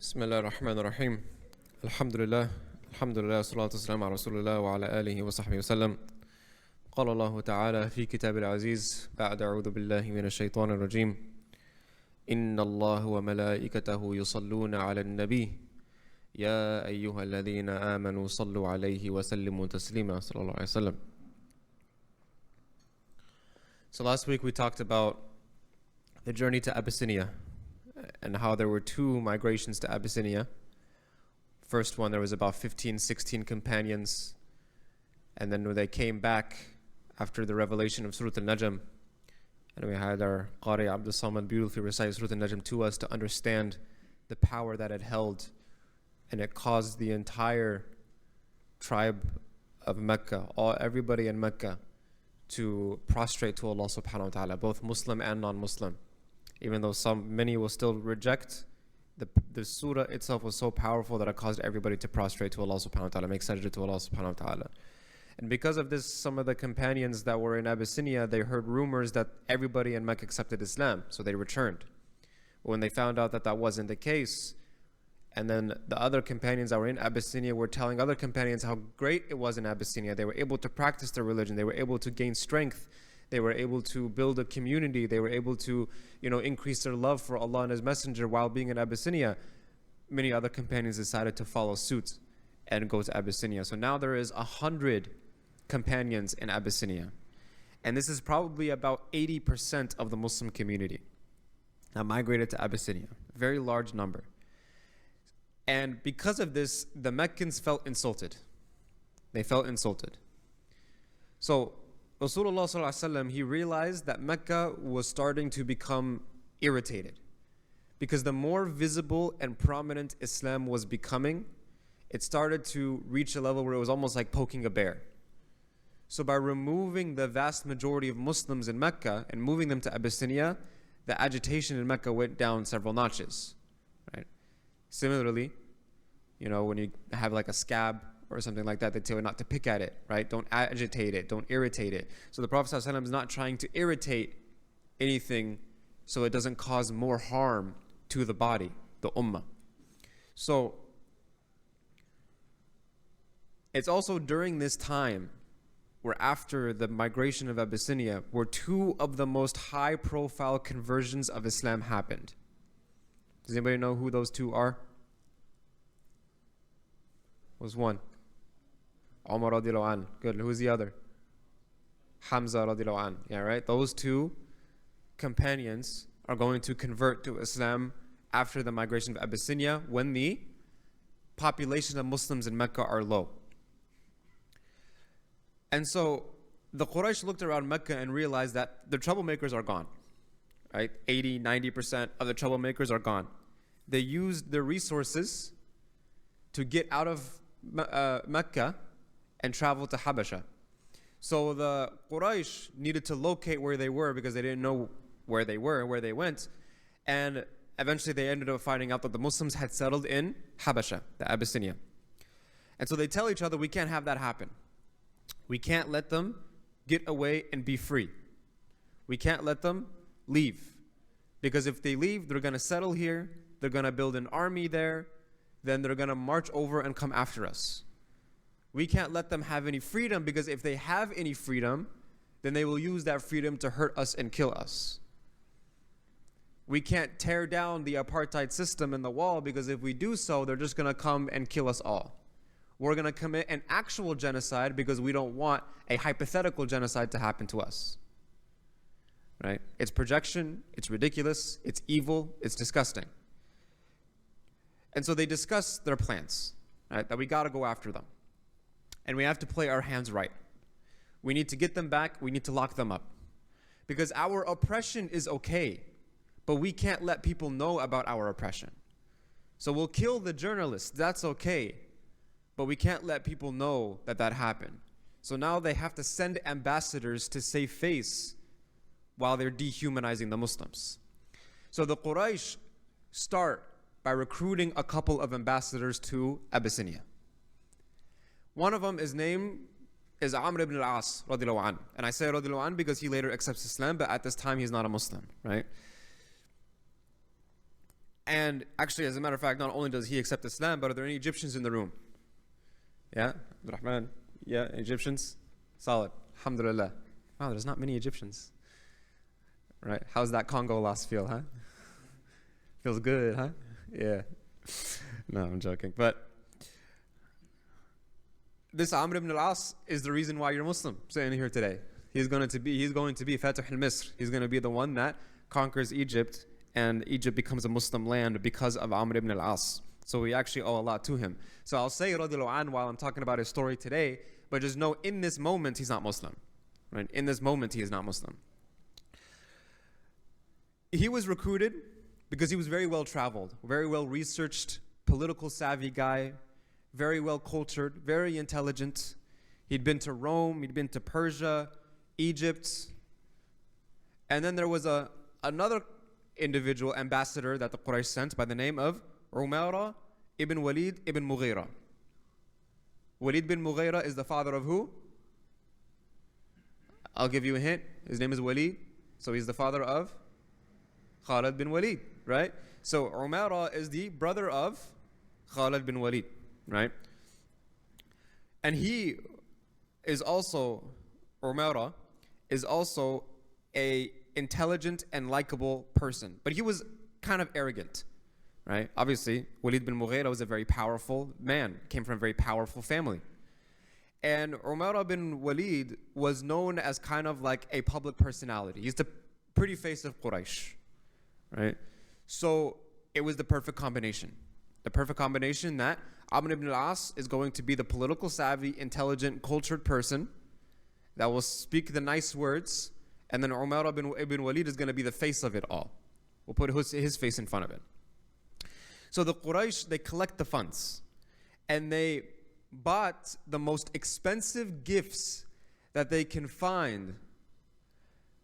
بسم الله الرحمن الرحيم الحمد لله والصلاة والسلام على رسول الله وعلى آله وصحبه وسلم. قال الله تعالى في كتاب العزيز بعد أعوذ بالله من الشيطان الرجيم إن الله وملائكته يصلون على النبي يا أيها الذين آمنوا صلوا عليه وسلموا تسليما صلى الله عليه وسلم. So last week we talked about the journey to Abyssinia and how there were two migrations to Abyssinia. First one, there was about 15, 16 companions. And then when they came back after the revelation of Surah Al-Najm, and we had our Qari Abdul Samad beautifully recite Surah Al-Najm to us to understand the power that it held. And it caused the entire tribe of Mecca, everybody in Mecca, to prostrate to Allah subhanahu wa ta'ala, both Muslim and non-Muslim. Even though many will still reject, the surah itself was so powerful that it caused everybody to prostrate to Allah subhanahu wa ta'ala, make sajda to Allah subhanahu wa ta'ala. And because of this, some of the companions that were in Abyssinia, they heard rumors that everybody in Mecca accepted Islam, so they returned. But when they found out that that wasn't the case, and then the other companions that were in Abyssinia were telling other companions how great it was in Abyssinia, they were able to practice their religion, they were able to gain strength, they were able to build a community, they were able to, increase their love for Allah and His Messenger while being in Abyssinia. Many other companions decided to follow suit and go to Abyssinia. So now there is 100 companions in Abyssinia. And this is probably about 80% of the Muslim community that migrated to Abyssinia. A very large number. And because of this, the Meccans felt insulted. They felt insulted. So Rasulullah sallallahu alaihi wasallam, he realized that Mecca was starting to become irritated. Because the more visible and prominent Islam was becoming, it started to reach a level where it was almost like poking a bear. So by removing the vast majority of Muslims in Mecca and moving them to Abyssinia, the agitation in Mecca went down several notches. Right? Similarly, when you have like a scab or something like that, they tell you not to pick at it, right? Don't agitate it, don't irritate it. So the Prophet ﷺ is not trying to irritate anything so it doesn't cause more harm to the body, the ummah. So it's also during this time where after the migration of Abyssinia, where two of the most high-profile conversions of Islam happened. Does anybody know who those two are? Was one? Umar radiallahu an. Good. Who's the other? Hamza radiallahu an. Yeah, right? Those two companions are going to convert to Islam after the migration of Abyssinia when the population of Muslims in Mecca are low. And so the Quraysh looked around Mecca and realized that the troublemakers are gone. Right? 80, 90% of the troublemakers are gone. They used their resources to get out of Mecca and travel to Habasha. So the Quraysh needed to locate where they were because they didn't know where they were, where they went. And eventually they ended up finding out that the Muslims had settled in Habasha, the Abyssinia. And so they tell each other, we can't have that happen. We can't let them get away and be free. We can't let them leave. Because if they leave, they're going to settle here, they're going to build an army there, then they're going to march over and come after us. We can't let them have any freedom because if they have any freedom, then they will use that freedom to hurt us and kill us. We can't tear down the apartheid system in the wall because if we do so, they're just going to come and kill us all. We're going to commit an actual genocide because we don't want a hypothetical genocide to happen to us. Right? It's projection, it's ridiculous, it's evil, it's disgusting. And so they discuss their plans, right? That we got to go after them. And we have to play our hands right. We need to get them back. We need to lock them up. Because our oppression is okay, but we can't let people know about our oppression. So we'll kill the journalists. That's okay. But we can't let people know that that happened. So now they have to send ambassadors to save face while they're dehumanizing the Muslims. So the Quraysh start by recruiting a couple of ambassadors to Abyssinia. One of them, his name is Amr ibn al-As radiallahu an. And I say radiallahu an because he later accepts Islam, but at this time he's not a Muslim, right? And actually, as a matter of fact, not only does he accept Islam, but are there any Egyptians in the room? Yeah? Rahman? Yeah, Egyptians? Solid. Alhamdulillah. Wow, there's not many Egyptians. Right? How's that Congo loss feel, huh? Feels good, huh? Yeah. No, I'm joking. But this Amr ibn al-As is the reason why you're Muslim, sitting here today. He's going to be Fatih al-Misr. He's going to be the one that conquers Egypt, and Egypt becomes a Muslim land because of Amr ibn al-As. So we actually owe a lot to him. So I'll say radiallahu an while I'm talking about his story today, but just know in this moment he's not Muslim. Right? In this moment he is not Muslim. He was recruited because he was very well traveled, very well researched, political savvy guy, very well cultured, very intelligent. He'd been to Rome, he'd been to Persia, Egypt. And then there was another individual ambassador that the Quraysh sent by the name of Umayra ibn Walid ibn Mughira. Walid bin Mughira is the father of who? I'll give you a hint. His name is Walid. So he's the father of Khalid bin Walid, right? So Umayra is the brother of Khalid bin Walid, right? And he is also, Umayra is also a intelligent and likable person. But he was kind of arrogant, right? Obviously, Walid bin Mughira was a very powerful man, came from a very powerful family. And Umayra bin Walid was known as kind of like a public personality. He's the pretty face of Quraysh, right? So it was the perfect combination. The perfect combination that Amr ibn al-As is going to be the political savvy, intelligent, cultured person that will speak the nice words, and then Umayra ibn Walid is going to be the face of it all. We'll put his face in front of it. So the Quraysh, they collect the funds, and they bought the most expensive gifts that they can find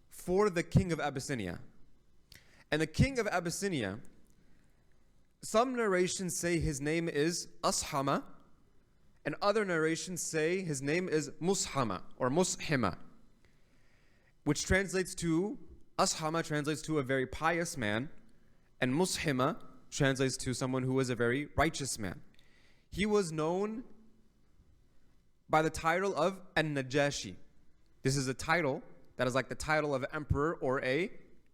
for the king of Abyssinia. And the king of Abyssinia, some narrations say his name is Ashama, and other narrations say his name is Mushama or Mushima, which translates to, Ashama translates to a very pious man, and Mushima translates to someone who is a very righteous man. He was known by the title of Najashi. This is a title that is like the title of an emperor or a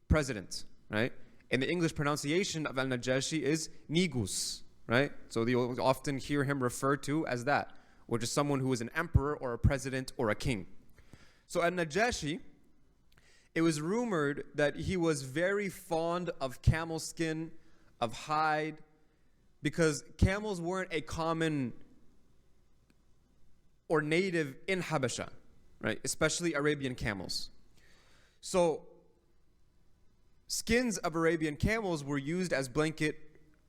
president, right? And the English pronunciation of Najashi is Negus, right? So you'll often hear him referred to as that, which is someone who is an emperor or a president or a king. So Najashi, it was rumored that he was very fond of camel skin, of hide, because camels weren't a common or native in Habasha, right? Especially Arabian camels. So skins of Arabian camels were used as blanket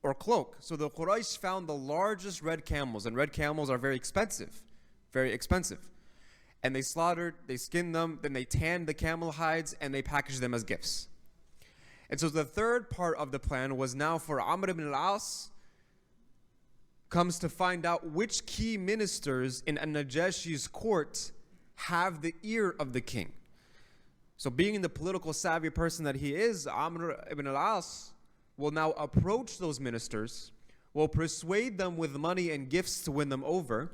or cloak. So the Quraysh found the largest red camels, and red camels are very expensive, very expensive. And they slaughtered, they skinned them, then they tanned the camel hides, and they packaged them as gifts. And so the third part of the plan was now for Amr ibn al-As comes to find out which key ministers in Najashi's court have the ear of the king. So being the political savvy person that he is, Amr ibn al-As will now approach those ministers, will persuade them with money and gifts to win them over.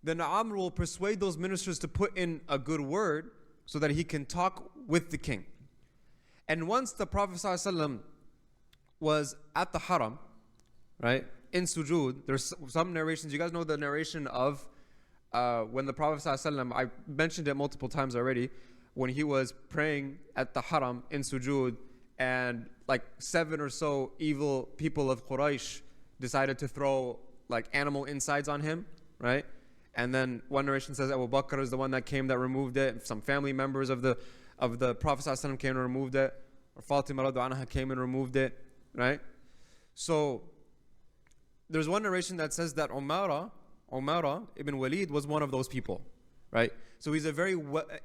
Then Amr will persuade those ministers to put in a good word so that he can talk with the king. And once the Prophet ﷺ was at the Haram, right, in sujood, there's some narrations, you guys know the narration of when the Prophet ﷺ, I mentioned it multiple times already, when he was praying at the Haram in sujood, and like 7 or so evil people of Quraysh decided to throw like animal insides on him, right? And then one narration says Abu Bakr is the one that came that removed it, and some family members of the Prophet ﷺ came and removed it, or Fatima radiallahu anha came and removed it, right? So there's one narration that says that Umayra ibn Walid was one of those people, right? So he's a very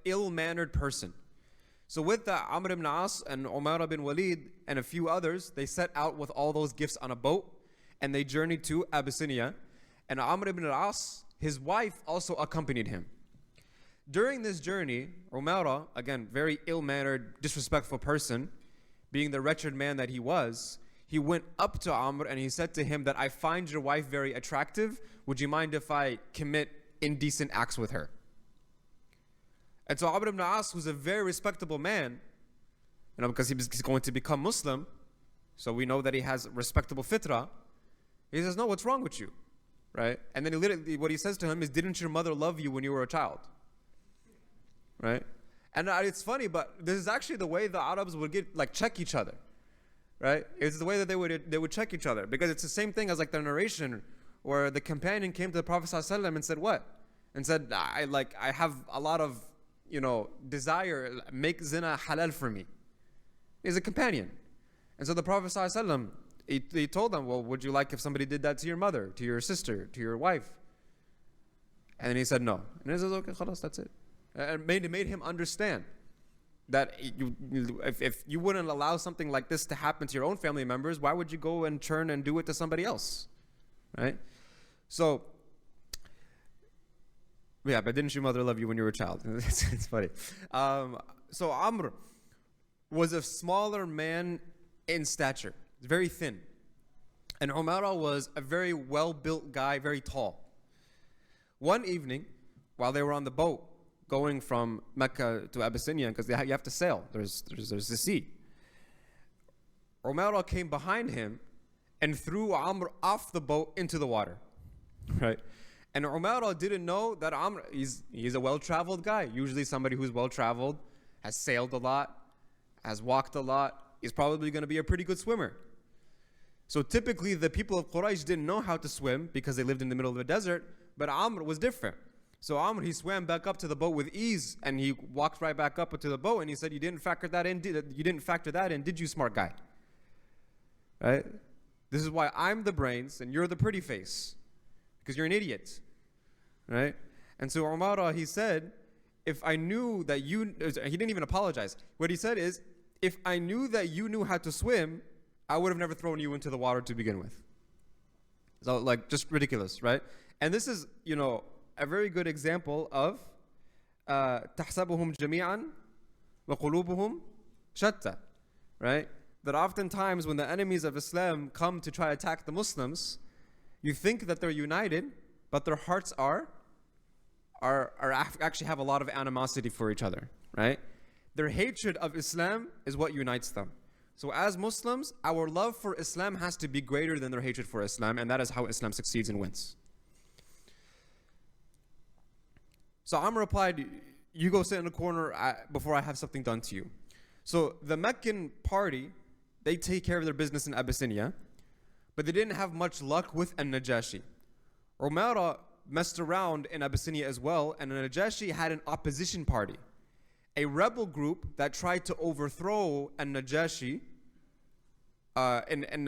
ill-mannered person. So with that, Amr ibn As and Umayra ibn Walid and a few others, they set out with all those gifts on a boat, and they journeyed to Abyssinia. And Amr ibn al-As, his wife, also accompanied him. During this journey, Umayra, again, very ill-mannered, disrespectful person, being the wretched man that he he went up to Amr and he said to him that I find your wife very attractive. Would you mind if I commit indecent acts with her? And so Amr ibn As, who's a very respectable man, because he's going to become Muslim, so we know that he has respectable fitrah. He says, no, what's wrong with you? Right? And then what he says to him is, didn't your mother love you when you were a child? Right? And it's funny, but this is actually the way the Arabs would check each other. Right? It's the way that they would check each other. Because it's the same thing as the narration where the companion came to the Prophet ﷺ and said what? And said, I have a lot of, desire, make zina halal for me. He's a companion. And so the Prophet ﷺ, he told them, well, would you like if somebody did that to your mother, to your sister, to your wife? And then he said no. And he says, okay, khalas, that's it. And made him understand that if you wouldn't allow something like this to happen to your own family members, why would you go and turn and do it to somebody else? Right? So, yeah, but didn't your mother love you when you were a child? It's funny. So Amr was a smaller man in stature, very thin. And Umara was a very well-built guy, very tall. One evening, while they were on the boat going from Mecca to Abyssinia, because you have to sail, there's the sea, Umara came behind him and threw Amr off the boat into the water. Right? And Umara didn't know that Amr, he's a well-traveled guy. Usually somebody who's well-traveled, has sailed a lot, has walked a lot, is probably going to be a pretty good swimmer. So typically the people of Quraysh didn't know how to swim because they lived in the middle of the desert, but Amr was different. So Amr, he swam back up to the boat with ease and he walked right back up to the boat and he said, you didn't factor that in, did you, smart guy? Right? This is why I'm the brains and you're the pretty face, because you're an idiot. Right? And so Umara, he said, if I knew that he didn't even apologize. What he said is, if I knew that you knew how to swim, I would have never thrown you into the water to begin with. So just ridiculous, right? And this is, a very good example of تحسبهم جميعا وقلوبهم شتى, right? That oftentimes when the enemies of Islam come to try to attack the Muslims, you think that they're united, but their hearts actually have a lot of animosity for each other, right? Their hatred of Islam is what unites them. So as Muslims, our love for Islam has to be greater than their hatred for Islam, and that is how Islam succeeds and wins. So Amr replied, you go sit in the corner before I have something done to you. So the Meccan party, they take care of their business in Abyssinia, but they didn't have much luck with Najashi. Umara messed around in Abyssinia as well, and Najashi had an opposition party, a rebel group that tried to overthrow Najashi in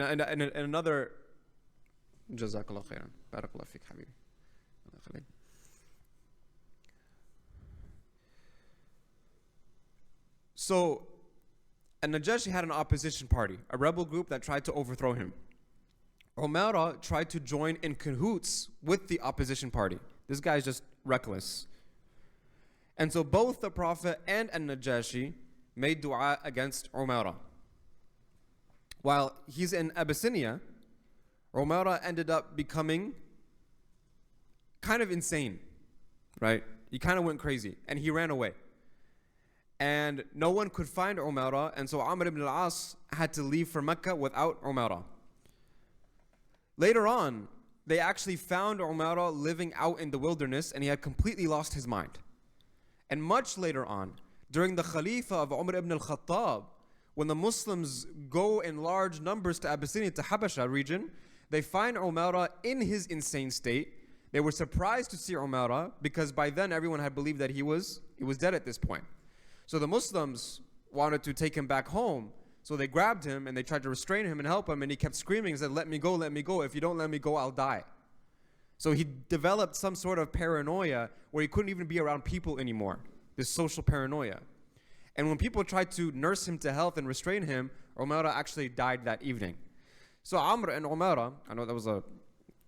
another. Jazakallah khairan. Barakallah fik, habibi. So, Najashi had an opposition party, a rebel group that tried to overthrow him. Umara tried to join in cahoots with the opposition party. This guy is just reckless. And so both the Prophet and Najashi made dua against Umara. While he's in Abyssinia, Umara ended up becoming kind of insane, right? He kind of went crazy and he ran away. And no one could find Umara, and so Amr ibn al-As had to leave for Mecca without Umara. Later on, they actually found Umara living out in the wilderness and he had completely lost his mind. And much later on, during the Khalifa of Umar ibn al-Khattab, when the Muslims go in large numbers to Abyssinia, to Habasha region, they find Umara in his insane state. They were surprised to see Umara because by then everyone had believed that he was dead at this point. So the Muslims wanted to take him back home. So they grabbed him and they tried to restrain him and help him, and he kept screaming and said, let me go, let me go. If you don't let me go, I'll die. So he developed some sort of paranoia where he couldn't even be around people anymore, this social paranoia. And when people tried to nurse him to health and restrain him, Umara actually died that evening. So Amr and Umara, I know that was a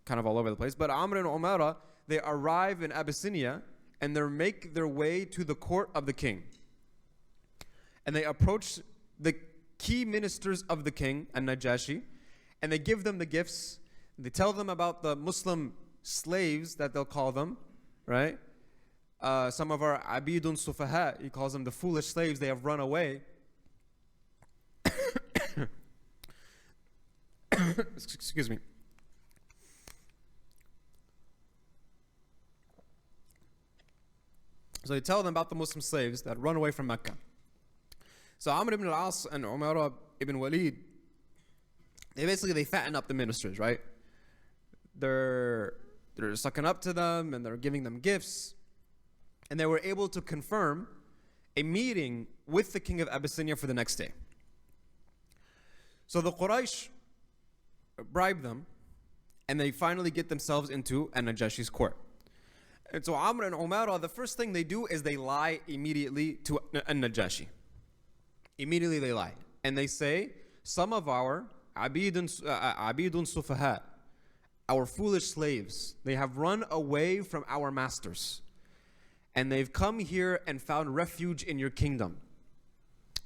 kind of all over the place, but Amr and Umara, they arrive in Abyssinia and they make their way to the court of the king. And they approach the key ministers of the king, Najashi, And they give them the gifts. They tell them about the Muslim slaves that they'll call them, right? Some of our abidun sufaha, he calls them the foolish slaves, they have run away. Excuse me. So they tell them about the Muslim slaves that run away from Mecca. So Amr ibn al-As and Umar ibn Walid, they fatten up the ministers, right? They're sucking up to them and they're giving them gifts. And they were able to confirm a meeting with the king of Abyssinia for the next day. So the Quraysh bribe them and they finally get themselves into Najashi's court. And so Amr and Umar, the first thing they do is they lie immediately to Najashi. Immediately they lie. And they say, some of our abidun sufaha, our foolish slaves, they have run away from our masters. And they've come here and found refuge in your kingdom.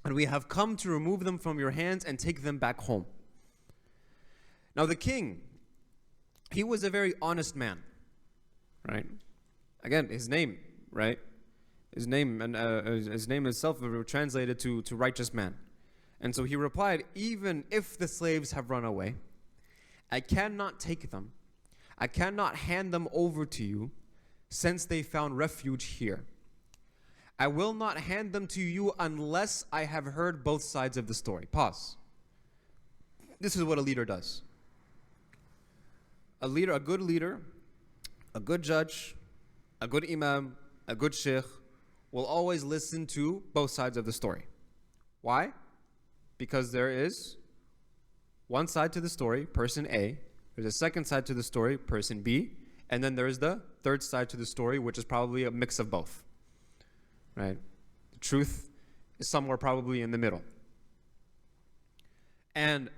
And we have come to remove them from your hands and take them back home. Now the king, he was a very honest man, right? Again, his name, right? His name itself translated to righteous man. And so he replied, even if the slaves have run away, I cannot take them. I cannot hand them over to you since they found refuge here. I will not hand them to you unless I have heard both sides of the story. Pause. This is what a leader does. A good leader, a good judge, a good imam, a good sheikh will always listen to both sides of the story. Why? Because there is one side to the story, person A. There's a second side to the story, person B. And then there's the third side to the story, which is probably a mix of both. Right? The truth is somewhere probably in the middle. And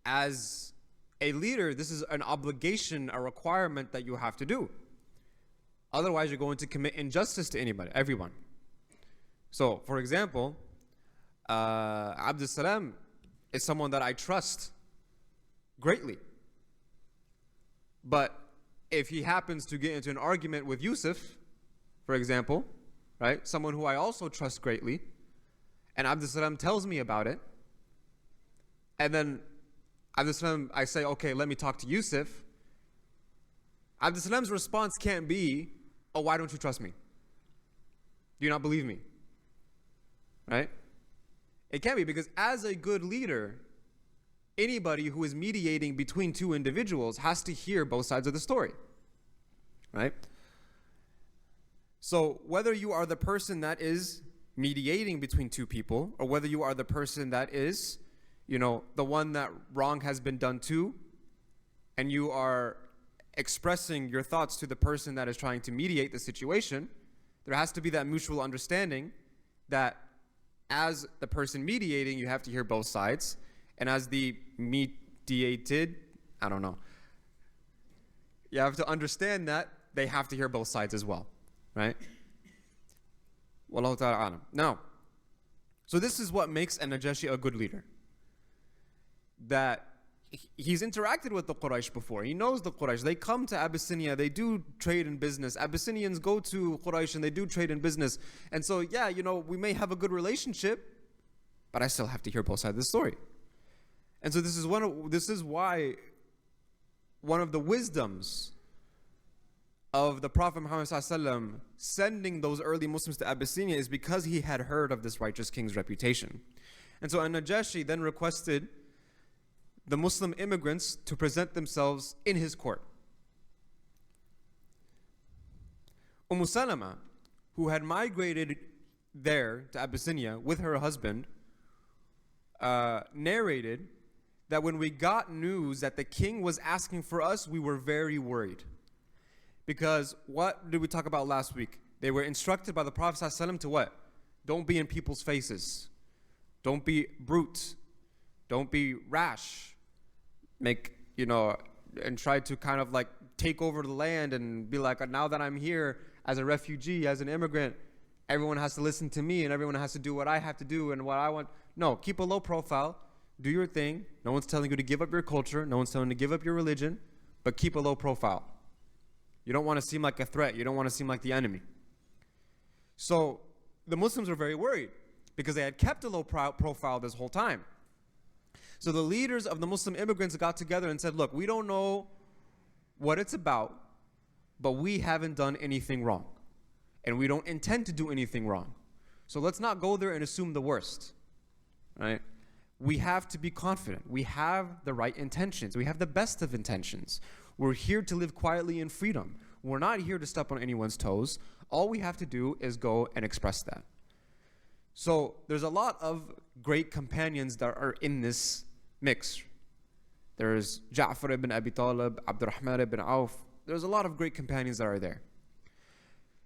as a leader, this is an obligation, a requirement that you have to do. Otherwise, you're going to commit injustice to everyone. So, for example, Abdul Salam is someone that I trust greatly. But if he happens to get into an argument with Yusuf, for example, right, someone who I also trust greatly, and Abdul Salam tells me about it, and then Abdul Salam, I say, okay, let me talk to Yusuf. Abdul Salam's response can't be, oh, why don't you trust me? Do you not believe me? Right? It can't be, because as a good leader, anybody who is mediating between two individuals has to hear both sides of the story. Right? So whether you are the person that is mediating between two people, or whether you are the person that is, the one that wrong has been done to, and you are expressing your thoughts to the person that is trying to mediate the situation, there has to be that mutual understanding that as the person mediating, you have to hear both sides, and as the mediated, you have to understand that they have to hear both sides as well, right? Wallahu ta'ala alam. Now, so this is what makes Najashi a good leader. That he's interacted with the Quraysh before. He knows the Quraysh. They come to Abyssinia. They do trade and business. Abyssinians go to Quraysh and they do trade and business. And so, we may have a good relationship, but I still have to hear both sides of the story. And so this is why one of the wisdoms of the Prophet Muhammad ﷺ sending those early Muslims to Abyssinia is because he had heard of this righteous king's reputation. And so Najashi then requested the Muslim immigrants to present themselves in his court. Salama, who had migrated there to Abyssinia with her husband, narrated that when we got news that the king was asking for us, we were very worried. Because what did we talk about last week? They were instructed by the Prophet ﷺ to what? Don't be in people's faces. Don't be brute. Don't be rash. And try to kind of like take over the land and be like, now that I'm here as a refugee, as an immigrant, everyone has to listen to me and everyone has to do what I have to do and what I want. No, keep a low profile. do your thing. No one's telling you to give up your culture. No one's telling you to give up your religion, but keep a low profile. You don't want to seem like a threat. You don't want to seem like the enemy. So the Muslims were very worried because they had kept a low profile this whole time. So the leaders of the Muslim immigrants got together and said, look, we don't know what it's about, but we haven't done anything wrong. And we don't intend to do anything wrong. So let's not go there and assume the worst. Right? We have to be confident. We have the right intentions. We have the best of intentions. We're here to live quietly in freedom. We're not here to step on anyone's toes. All we have to do is go and express that. So there's a lot of great companions that are in this mix. There's Ja'far ibn Abi Talib, Abdurrahman ibn Auf. There's a lot of great companions that are there.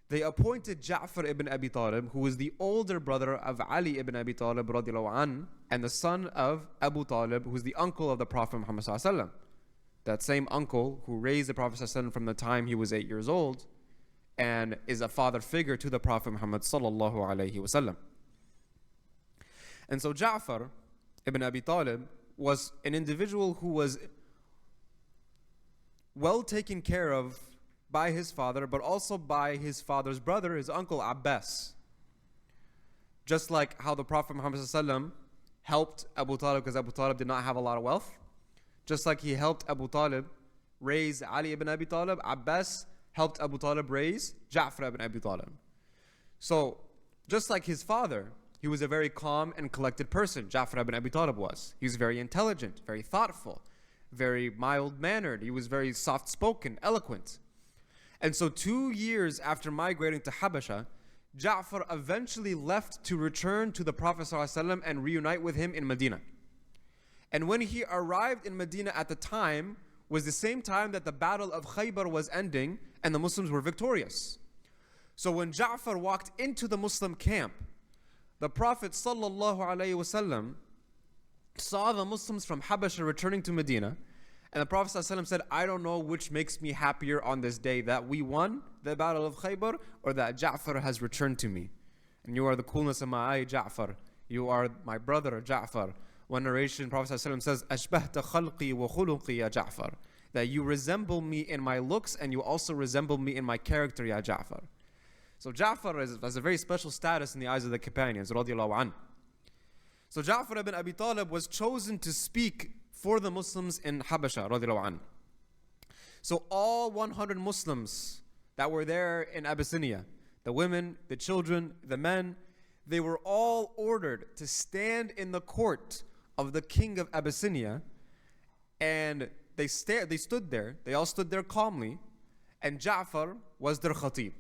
They appointed Ja'far ibn Abi Talib, who was the older brother of Ali ibn Abi Talib radiallahu an, and the son of Abu Talib, who was the uncle of the Prophet Muhammad sallallahu alaihi wasallam. That same uncle who raised the Prophet sallallahu alaihi wasallam from the time he was 8 years old, and is a father figure to the Prophet Muhammad sallallahu alaihi wasallam. And so Ja'far ibn Abi Talib was an individual who was well taken care of by his father, but also by his father's brother, his uncle Abbas. Just like how the Prophet Muhammad ﷺ helped Abu Talib, because Abu Talib did not have a lot of wealth. Just like he helped Abu Talib raise Ali ibn Abi Talib, Abbas helped Abu Talib raise Ja'far ibn Abi Talib. So, just like his father, he was a very calm and collected person. Ja'far ibn Abi Talib was. He was very intelligent, very thoughtful, very mild-mannered. He was very soft-spoken, eloquent. And so 2 years after migrating to Habasha, Ja'far eventually left to return to the Prophet ﷺ and reunite with him in Medina. And when he arrived in Medina at the time, was the same time that the battle of Khaybar was ending and the Muslims were victorious. So when Ja'far walked into the Muslim camp, the Prophet ﷺ saw the Muslims from Habasha returning to Medina, and the Prophet ﷺ said, I don't know which makes me happier on this day, that we won the battle of Khaybar or that Ja'far has returned to me. And you are the coolness of my eye, Ja'far. You are my brother, Ja'far. One narration, Prophet ﷺ says, أَشْبَهْتَ خَلْقِي وَخُلُقِي يَا جَعْفَرْ, that you resemble me in my looks and you also resemble me in my character, Ya Ja'far. So Ja'far has a very special status in the eyes of the companions, radiallahu an. So Ja'far ibn Abi Talib was chosen to speak for the Muslims in Habasha, radiallahu an. So all 100 Muslims that were there in Abyssinia, the women, the children, the men, they were all ordered to stand in the court of the king of Abyssinia, and they stood there. They all stood there calmly, and Ja'far was their khatib.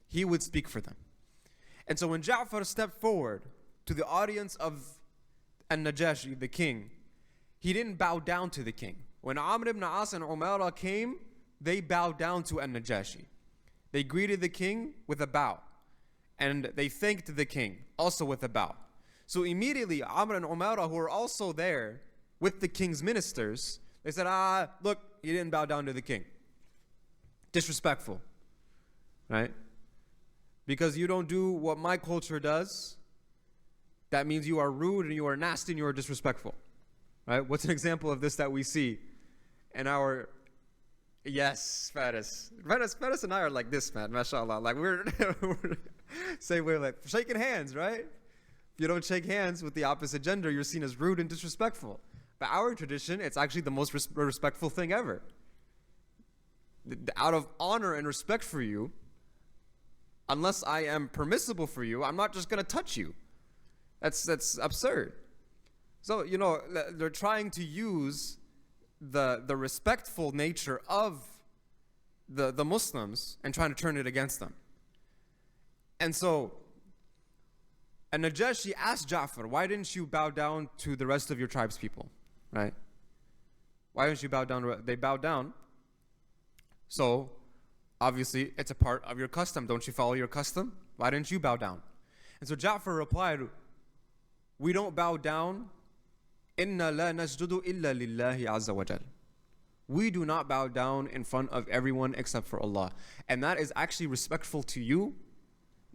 He would speak for them. And so when Ja'far stepped forward to the audience of Najashi, the king, he didn't bow down to the king. When Amr ibn As and Umara came, they bowed down to Najashi. They greeted the king with a bow, and they thanked the king also with a bow. So immediately Amr and Umara, who were also there with the king's ministers, they said, look, he didn't bow down to the king. Disrespectful, right? Because you don't do what my culture does, that means you are rude and you are nasty and you are disrespectful. Right? What's an example of this that we see in our... Yes, Faris and I are like this, man, mashallah. Like we're same way, like shaking hands, right? If you don't shake hands with the opposite gender, you're seen as rude and disrespectful. But our tradition, it's actually the most respectful thing ever. Out of honor and respect for you, unless I am permissible for you, I'm not just going to touch you. That's absurd. So, they're trying to use the respectful nature of the Muslims and trying to turn it against them. And so, Najashi asked Ja'far, why didn't you bow down to the rest of your tribe's people? Right? Why didn't you bow down? They bowed down. So, obviously, it's a part of your custom. Don't you follow your custom? Why didn't you bow down? And so Ja'far replied, we don't bow down. Inna la nasjudu illa lillahi azza wa jal. We do not bow down in front of everyone except for Allah. And that is actually respectful to you,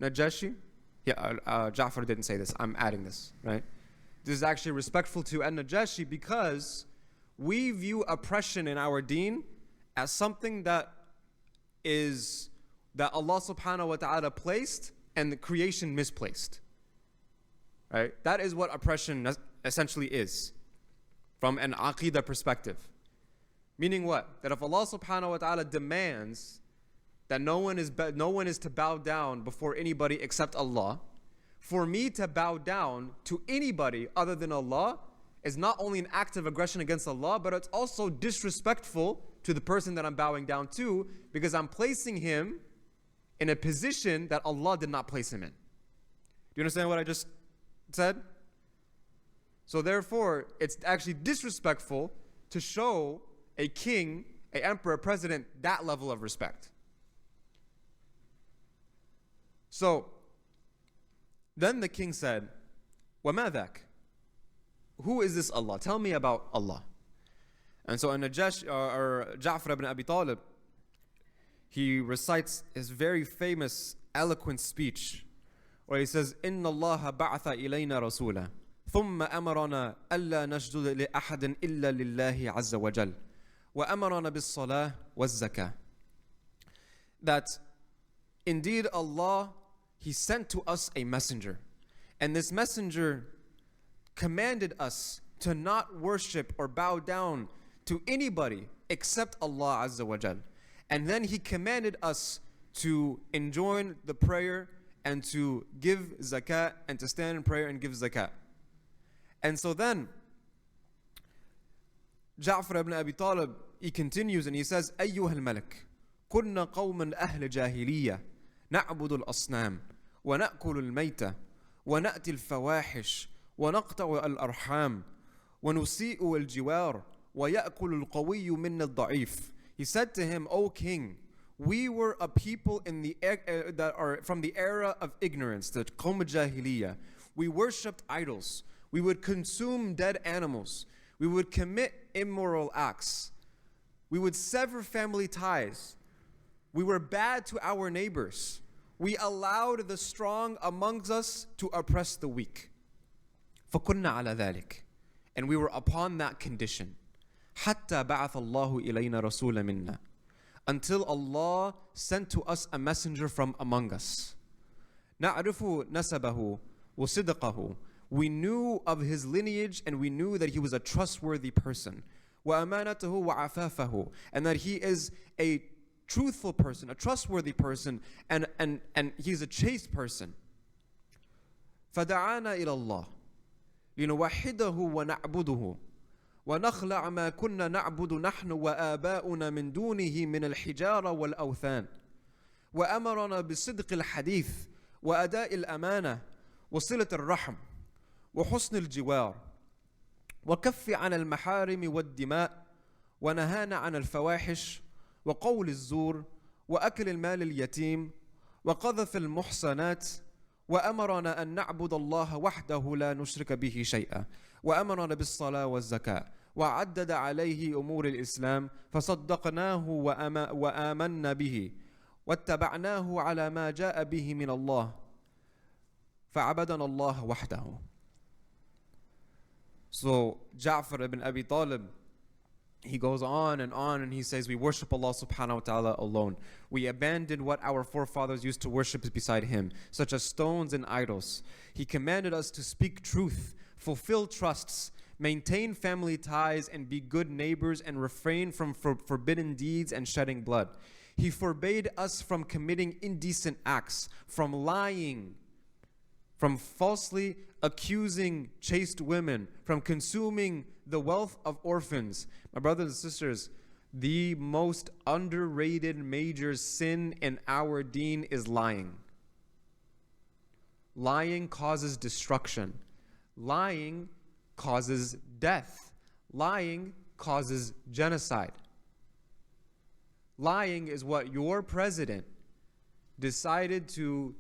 Najashi. Yeah, Ja'far didn't say this. I'm adding this, right? This is actually respectful to Najashi because we view oppression in our deen as something that Allah subhanahu wa ta'ala placed and the creation misplaced. Right? That is what oppression essentially is from an aqidah perspective. Meaning what? That if Allah subhanahu wa ta'ala demands that no one is to bow down before anybody except Allah, for me to bow down to anybody other than Allah is not only an act of aggression against Allah, but it's also disrespectful to the person that I'm bowing down to, because I'm placing him in a position that Allah did not place him in. Do you understand what I just said? So therefore, it's actually disrespectful to show a king, an emperor, a president, that level of respect. So then the king said, وَمَا ذَاكَ? Who is this Allah? Tell me about Allah. And so Najashi, or Ja'far ibn Abi Talib, he recites his very famous, eloquent speech where he says, إِنَّ اللَّهَ بَعْثَ إِلَيْنَا رَسُولًا ثُمَّ أَمَرَنَا أَلَّا نَسْجُدَ لِأَحَدٍ إِلَّا لِلَّهِ عَزَّ وَجَلَّ وَأَمَرَنَا بِالصَّلَاةِ وَالزَّكَاةِ. That indeed Allah, He sent to us a messenger. And this messenger commanded us to not worship or bow down to anybody except Allah Azza wa Jal. And then He commanded us to enjoin the prayer and to give zakat and to stand in prayer and give zakat. And so then Ja'far ibn Abi Talib, he continues and he says, أيها الملك كنا قوما أهل جاهلية نعبد الأصنام ونأكل الميتة ونأتي الفواحش ونقطع الأرحام ونسيء الجوار ويأكل القوي منا الضعيف. He said to him, O king, we were a people that are from the era of ignorance, the Qawm Jahiliyyah. We worshipped idols. We would consume dead animals. We would commit immoral acts. We would sever family ties. We were bad to our neighbors. We allowed the strong amongst us to oppress the weak. فَكُنَّا عَلَى ذَلِكَ. And we were upon that condition. حَتَّى بَعَثَ اللَّهُ إِلَيْنَا رَسُولًا مِنَّا. Until Allah sent to us a messenger from among us. نَعْرِفُ نَسَبَهُ وَصِدْقَهُ. We knew of his lineage and we knew that he was a trustworthy person. وَأَمَانَتَهُ وَعَفَافَهُ. And that he is a truthful person, a trustworthy person, and he's a chaste person. فَدَعَانَا إِلَى اللَّهِ لِنُوَحِّدَهُ وَنَعْبُدُهُ وَنَخْلَعَ مَا كُنَّا نَعْبُدُ نَحْنُ وَآبَاؤُنَا مِن دُونِهِ مِنَ الْحِجَارَةِ وَالْأَوْثَانِ وَأَمَرَنَا بِصِدْقِ الْحَدِيثِ وَأَدَاءِ الْأَمَانَةِ وَصِلَةِ الرَّحْمِ وَحُسْنِ الْجِوَارِ وَكَفِّ عَنِ الْمَحَارِمِ وَالدِّمَاءِ وَنَهَانَ عَنِ الْفَوَاحِشِ وقول الزور وأكل المال اليتيم وقذف المحصنات وأمرنا أن نعبد الله وحده لا نشرك به شيئا وأمرنا بالصلاة والزكاة وعدد عليه أمور الإسلام فصدقناه وآمنا به واتبعناه على ما جاء به من الله فعبدنا الله وحده. So Ja'far ibn Abi Talib, he goes on and he says, we worship Allah subhanahu wa ta'ala alone. We abandoned what our forefathers used to worship beside him, such as stones and idols. He commanded us to speak truth, fulfill trusts, maintain family ties, and be good neighbors, and refrain from forbidden deeds and shedding blood. He forbade us from committing indecent acts, from lying, from falsely accusing chaste women, from consuming the wealth of orphans. My brothers and sisters, the most underrated major sin in our deen is lying. Lying causes destruction. Lying causes death. Lying causes genocide. Lying is what your president decided to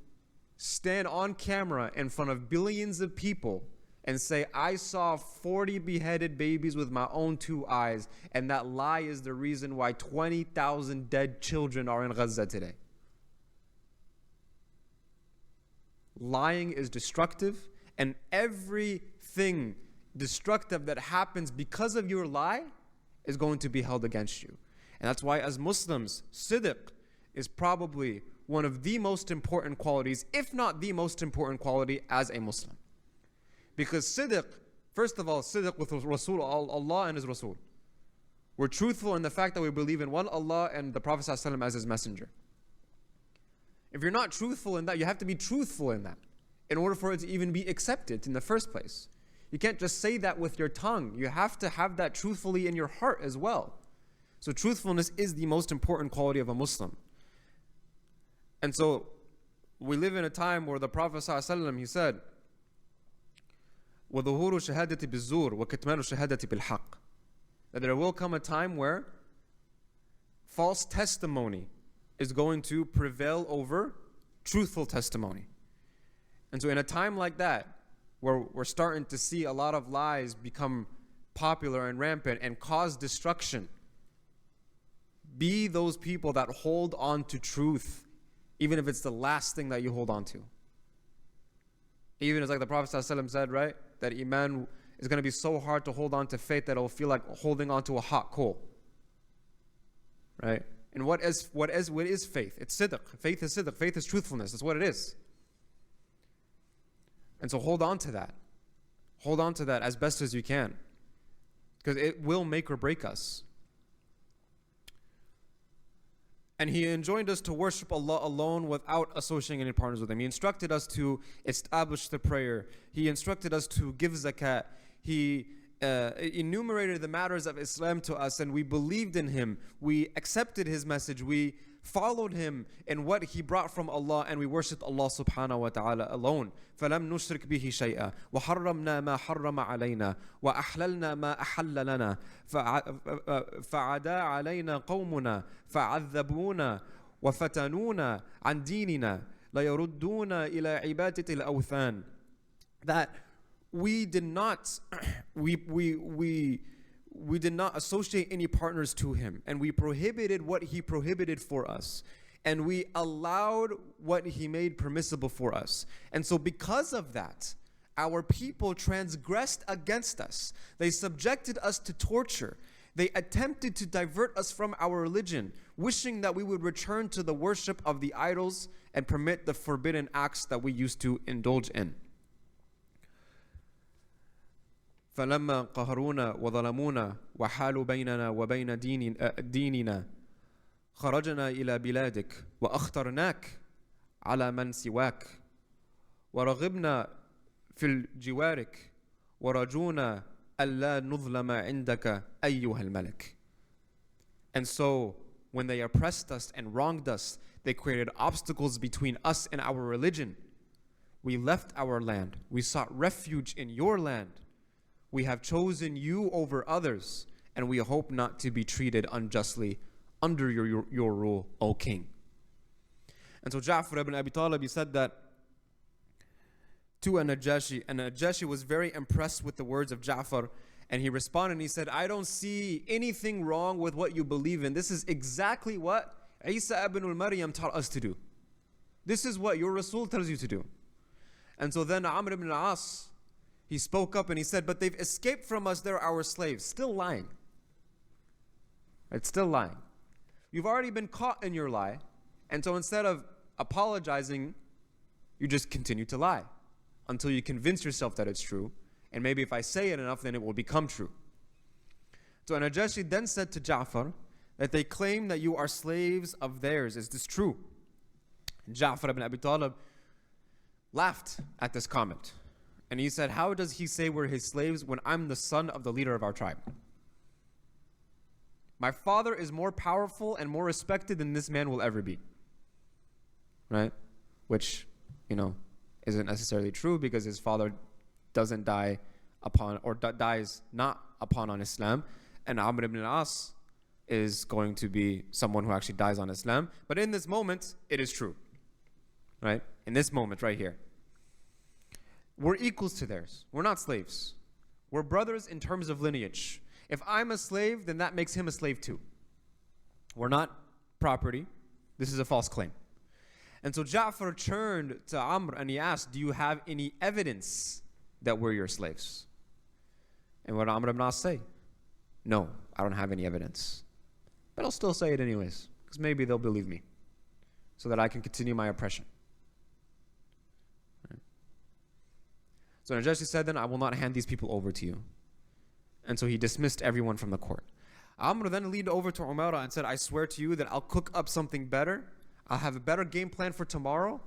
stand on camera in front of billions of people and say, I saw 40 beheaded babies with my own 2 eyes, and that lie is the reason why 20,000 dead children are in Gaza today. Lying is destructive, and every thing destructive that happens because of your lie is going to be held against you. And that's why as Muslims, sidq is probably one of the most important qualities, if not the most important quality as a Muslim. Because sidq, first of all, sidq with Rasul, Allah and His Rasul. We're truthful in the fact that we believe in one Allah and the Prophet ﷺ as His messenger. If you're not truthful in that, you have to be truthful in that in order for it to even be accepted in the first place. You can't just say that with your tongue. You have to have that truthfully in your heart as well. So truthfulness is the most important quality of a Muslim. And so we live in a time where the Prophet ﷺ, he said, وَظُهُورُ شَهَادَةِ بِالزُّورِ وَكِتْمَانُ الشَّهَادَةِ بِالْحَقِّ, that there will come a time where false testimony is going to prevail over truthful testimony. And so in a time like that, where we're starting to see a lot of lies become popular and rampant and cause destruction, be those people that hold on to truth, even if it's the last thing that you hold on to. Even as like the Prophet ﷺ said, right, that Iman is going to be so hard to hold on to faith that it'll feel like holding on to a hot coal. Right? And what is faith? It's sidq. Faith is sidq. Faith is truthfulness. That's what it is. And so hold on to that. Hold on to that as best as you can. Because it will make or break us. And He enjoined us to worship Allah alone without associating any partners with Him. He instructed us to establish the prayer. He instructed us to give zakat. He enumerated the matters of Islam to us, and we believed in Him. We accepted His message. We followed Him in what He brought from Allah, and we worshipped Allah subhanahu wa ta'ala alone. فَلَمْ نُشْرِكْ بِهِ شَيْئًا وَحَرَّمْنَا مَا حَرَّمَ عَلَيْنَا وَأَحْلَلْنَا مَا أَحَلَّ لَنَا فَعَدَا عَلَيْنَا قَوْمُنَا فَعَذَّبُونَا وَفَتَنُونَا عَنْ دِينِنَا لَيَرُدُّونَا إِلَى عِبَادَةِ الْأَوْثَانِ. That we did not associate any partners to Him, and we prohibited what He prohibited for us, and we allowed what He made permissible for us. And so because of that, our people transgressed against us. They subjected us to torture. They attempted to divert us from our religion, wishing that we would return to the worship of the idols and permit the forbidden acts that we used to indulge in. فَلَمَّا قَهَرُونَا وَظَلَمُونَا وَحَالُوا بَيْنَنَا وَبَيْنَ دِينِنَا خَرَجْنَا إِلَى بِلَادِكَ وَأَخْتَرْنَاكَ عَلَى مَنْ سِوَاكَ وَرَغِبْنَا فِي الْجِوَارِكَ وَرَجُونَا أَلَّا نُظْلَمَ عِنْدَكَ أَيُّهَا الْمَلَكِ. And so, when they oppressed us and wronged us, they created obstacles between us and our religion. We left our land. We sought refuge in your land. We have chosen you over others, and we hope not to be treated unjustly under your rule, O King. And so Ja'far ibn Abi Talib, he said that to a Najashi, and Najashi was very impressed with the words of Ja'far, and he responded and he said, I don't see anything wrong with what you believe in. This is exactly what Isa ibn al-Maryam taught us to do. This is what your Rasul tells you to do. And so then Amr ibn al-As, he spoke up and he said, but they've escaped from us, they're our slaves. Still lying. It's still lying. You've already been caught in your lie, and so instead of apologizing, you just continue to lie until you convince yourself that it's true, and maybe if I say it enough, then it will become true. So Najashi then said to Ja'far that they claim that you are slaves of theirs. Is this true? Ja'far ibn Abi Talib laughed at this comment. And he said, how does he say we're his slaves when I'm the son of the leader of our tribe? My father is more powerful and more respected than this man will ever be. Right? Which, isn't necessarily true, because his father doesn't die upon, or dies not upon on Islam. And Amr ibn al-As is going to be someone who actually dies on Islam. But in this moment, it is true. Right? In this moment right here. We're equals to theirs. We're not slaves. We're brothers in terms of lineage. If I'm a slave, then that makes him a slave too. We're not property. This is a false claim. And so Ja'far turned to Amr and he asked, do you have any evidence that we're your slaves. And what Amr ibn As say? No, I don't have any evidence. But I'll still say it anyways, because maybe they'll believe me, so that I can continue my oppression. Right. So Najashi said, then I will not hand these people over to you. And so he dismissed everyone from the court. Amr then leaned over to Umairah and said, I swear to you that I'll cook up something better. I'll have a better game plan for tomorrow,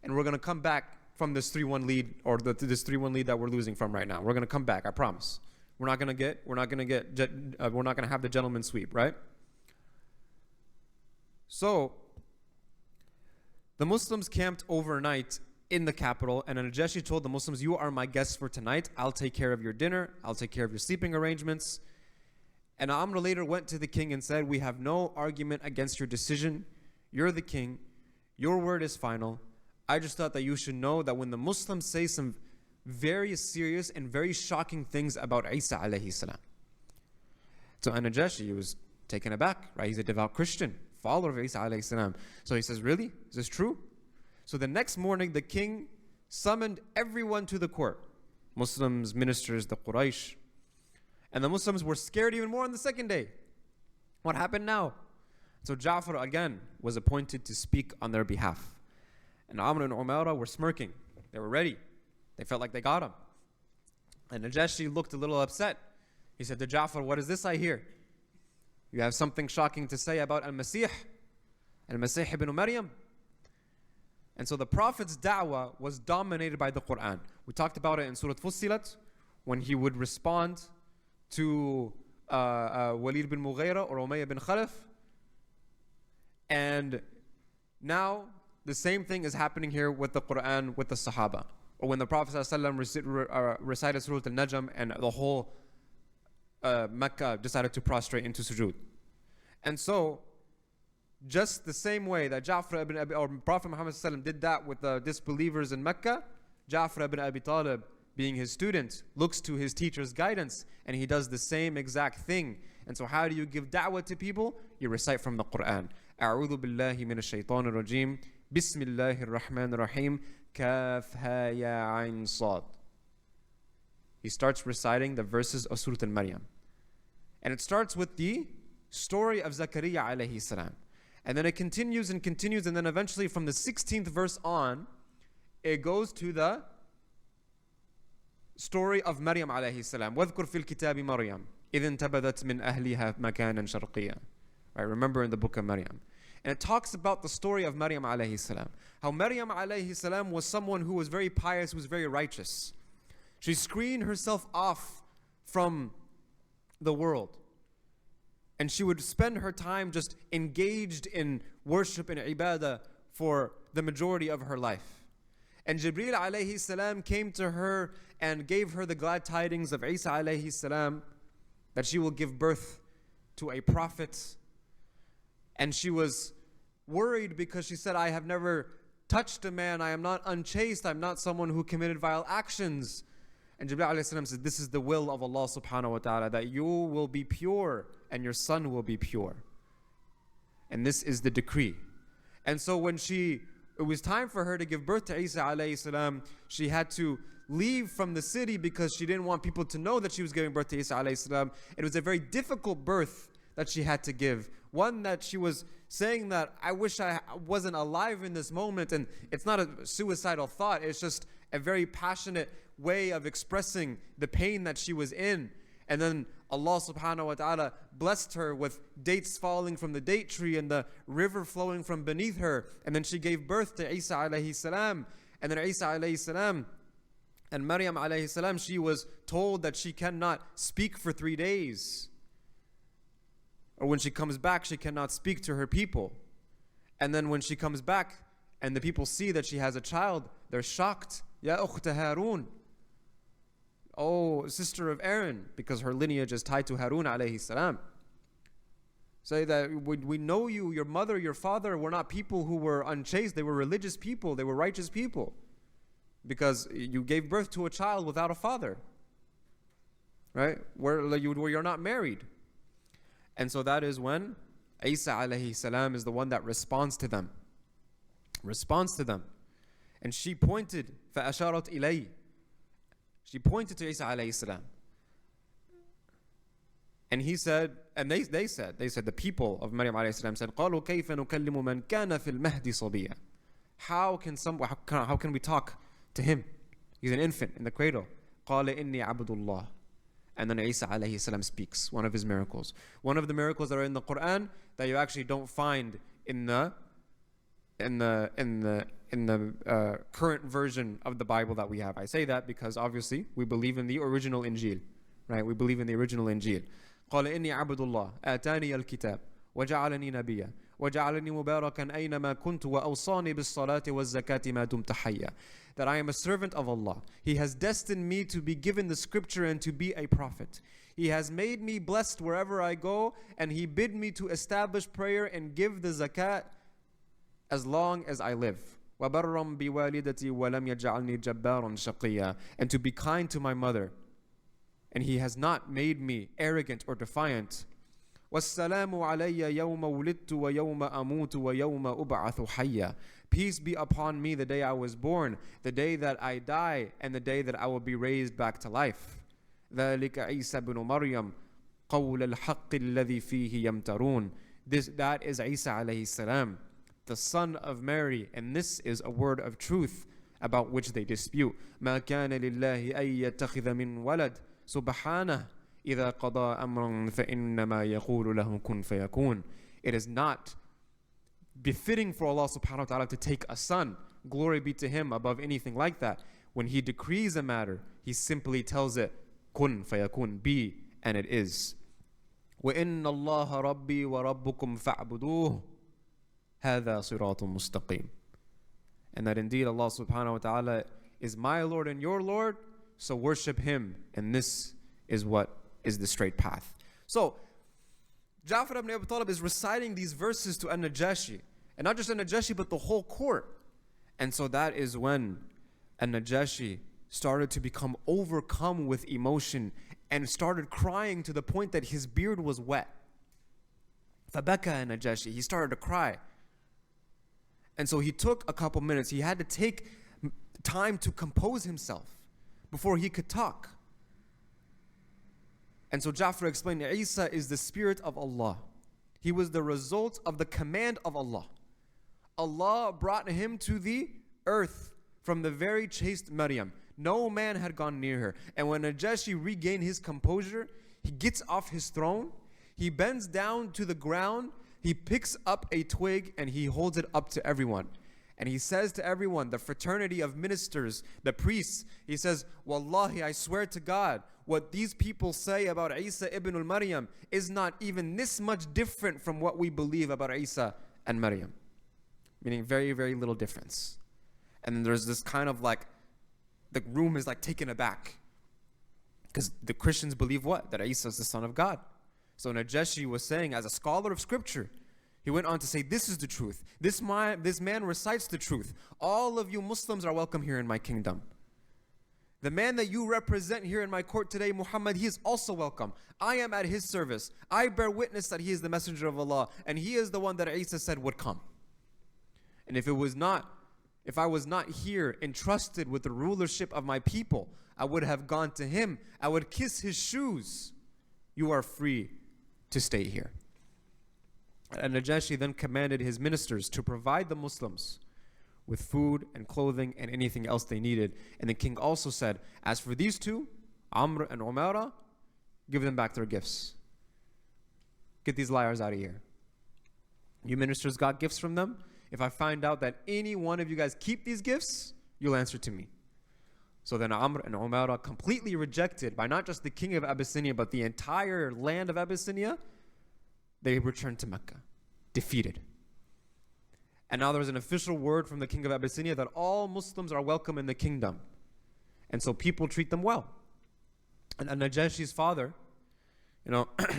and we're going to come back from this 3-1 lead, or this 3-1 lead that we're losing from right now. We're going to come back, I promise. We're not going to have the gentleman's sweep, right? So the Muslims camped overnight in the capital, and Najashi told the Muslims, you are my guests for tonight. I'll take care of your dinner. I'll take care of your sleeping arrangements. And Amr later went to the king and said, we have no argument against your decision. You're the king. Your word is final. I just thought that you should know that when the Muslims say some very serious and very shocking things about Isa alayhi salam. So Najashi was taken aback, right? He's a devout Christian, follower of Isa alayhi salam. So he says, really? Is this true? So the next morning, the king summoned everyone to the court. Muslims, ministers, the Quraysh. And the Muslims were scared even more on the second day. What happened now? So Ja'far again was appointed to speak on their behalf. And Amr and Umairah were smirking. They were ready. They felt like they got him. And Najashi looked a little upset. He said to Ja'far, what is this I hear? You have something shocking to say about Al-Masih ibn Maryam. And so the Prophet's da'wah was dominated by the Quran. We talked about it in Surah Fussilat, when he would respond to Walid bin Mughira or Umayyah bin Khalaf. And now the same thing is happening here with the Quran, with the Sahaba. Or when the Prophet ﷺ recited Surah Al-Najm and the whole Mecca decided to prostrate into sujood. And so, just the same way that Ja'far ibn Abi, or Prophet Muhammad ﷺ did that with the disbelievers in Mecca, Ja'far ibn Abi Talib, being his student, looks to his teacher's guidance and he does the same exact thing. And so how do you give da'wah to people? You recite from the Quran. A'udhu billahi minash shaitanir rajim. Bismillahir rahmanir rahim. Kaf ha ya ayn sad. He starts reciting the verses of Surah Al-Maryam. And it starts with the story of Zakaria alayhi salam. And then it continues and continues, and then eventually from the 16th verse on, it goes to the story of Maryam alayhi salam. وَذْكُرْ فِي الْكِتَابِ مَرْيَمْ إِذْ انْتَبَذَتْ مِنْ أَهْلِهَا مَكَانًا شَرْقِيًّا. Right, remember in the book of Maryam. And it talks about the story of Maryam alayhi salam. How Maryam alayhi salam was someone who was very pious, who was very righteous. She screened herself off from the world. And she would spend her time just engaged in worship and ibadah for the majority of her life. And Jibreel alayhi salam came to her and gave her the glad tidings of Isa alayhi salam, that she will give birth to a prophet. And she was worried because she said, I have never touched a man, I am not unchaste, I'm not someone who committed vile actions. And Jibreel alayhi salam said, this is the will of Allah subhanahu wa ta'ala, that you will be pure and your son will be pure. And this is the decree. And so when it was time for her to give birth to Isa alayhi salam, she had to leave from the city because she didn't want people to know that she was giving birth to Isa alayhi salam. It was a very difficult birth that she had to give. One that she was saying that, I wish I wasn't alive in this moment. And it's not a suicidal thought. It's just a very passionate way of expressing the pain that she was in. And then Allah subhanahu wa ta'ala blessed her with dates falling from the date tree and the river flowing from beneath her. And then she gave birth to Isa alayhi salam. And then Isa alayhi salam and Maryam alayhi salam, she was told that she cannot speak for 3 days. Or when she comes back, she cannot speak to her people. And then when she comes back and the people see that she has a child, they're shocked. Ya ukhta Harun. Oh, sister of Aaron, because her lineage is tied to Harun alayhi salam. Say that we know you, your mother, your father were not people who were unchaste. They were religious people. They were righteous people. Because you gave birth to a child without a father. Right? Where you're not married. And so that is when Isa alayhi salam is the one that responds to them. Responds to them. And she pointed, فَأَشَارَتْ إِلَيْهِ. She pointed to Isa alayhi salam. And he said, and they said, the people of Maryam alayhi salam said, قَالُوا كَيْفَ نُكَلِّمُ مَنْ كَانَ فِي الْمَهْدِ صَبِيًّا. How can we talk to him? He's an infant in the cradle. قَالَ إِنِّي عَبْدُ اللَّهِ. And then Isa alayhi salam speaks, one of his miracles. One of the miracles that are in the Quran that you actually don't find in the current version of the Bible that we have. I say that because obviously we believe in the original Injil, right? We believe in the original Injil. قال إني عبد الله آتاني الكتاب وجعلني نبيا وجعلني مباركا أينما كنت وأوصاني بالصلاة والزكاة ما دمت حيا. That I am a servant of Allah. He has destined me to be given the scripture and to be a prophet. He has made me blessed wherever I go, and He bid me to establish prayer and give the zakat as long as I live. وَبَرًّا بِوَالِدَتِي وَلَمْ يَجْعَلْنِي جَبَّارًا شَقِيًّا. And to be kind to my mother, and He has not made me arrogant or defiant. وَالسَّلَامُ عَلَيَّ يَوْمَ وُلِدْتُ وَيَوْمَ أَمُوتُ وَيَوْمَ أُبْعَثُ حَيًّا. Peace be upon me the day I was born, the day that I die, and the day that I will be raised back to life. ذَلِكَ عِيسَى بْنُ مَرْيَمْ قَوْلَ الْحَقِّ الَّذِي فِيهِ يَمْتَرُونَ. That is Isa alayhi salam, the son of Mary, and this is a word of truth about which they dispute. مَا كَانَ لِلَّهِ أَن يَتَّخِذَ مِنْ وَلَدٍ سُبْحَانَهُ إِذَا قَضَى أَمْرًا فَإِنَّمَا يَقُولُ لَهُ كُن فَيَكُونُ. It is not befitting for Allah subhanahu wa ta'ala to take a son. Glory be to Him above anything like that. When He decrees a matter, He simply tells it, kun fayakun, be, and it is. وَإِنَّ اللَّهَ رَبِّي وَرَبُّكُمْ فَاعْبُدُوهُ هَذَا صِرَاطٌ مُسْتَقِيمٌ. And that indeed Allah subhanahu wa ta'ala is my Lord and your Lord, so worship Him, and this is what is the straight path. So, Ja'far ibn Abi Talib is reciting these verses to Najashi, and not just Najashi, but the whole court. And so that is when Najashi started to become overcome with emotion and started crying to the point that his beard was wet. فَبَكَى Najashi, he started to cry. And so he took a couple minutes. He had to take time to compose himself before he could talk. And so Ja'far explained, Isa is the spirit of Allah. He was the result of the command of Allah. Allah brought him to the earth from the very chaste Maryam. No man had gone near her. And when Najashi regained his composure, he gets off his throne, he bends down to the ground, he picks up a twig and he holds it up to everyone. And he says to everyone, the fraternity of ministers, the priests, he says, Wallahi, I swear to God, what these people say about Isa ibn al-Maryam is not even this much different from what we believe about Isa and Maryam. Meaning very, very little difference. And then there's this kind of like, the room is like taken aback. Because the Christians believe what? That Isa is the son of God. So Najashi was saying, as a scholar of scripture, he went on to say, this is the truth. This man recites the truth. All of you Muslims are welcome here in my kingdom. The man that you represent here in my court today, Muhammad, he is also welcome. I am at his service. I bear witness that he is the messenger of Allah, and he is the one that Isa said would come. And if I was not here entrusted with the rulership of my people, I would have gone to him. I would kiss his shoes. You are free to stay here. And Najashi then commanded his ministers to provide the Muslims with food and clothing and anything else they needed. And the king also said, as for these two, Amr and Umara, give them back their gifts. Get these liars out of here. You ministers got gifts from them. If I find out that any one of you guys keep these gifts, you'll answer to me. So then Amr and Umara, completely rejected by not just the king of Abyssinia, but the entire land of Abyssinia, they returned to Mecca, defeated. And now there's an official word from the king of Abyssinia that all Muslims are welcome in the kingdom. And so people treat them well. And Najashi's father,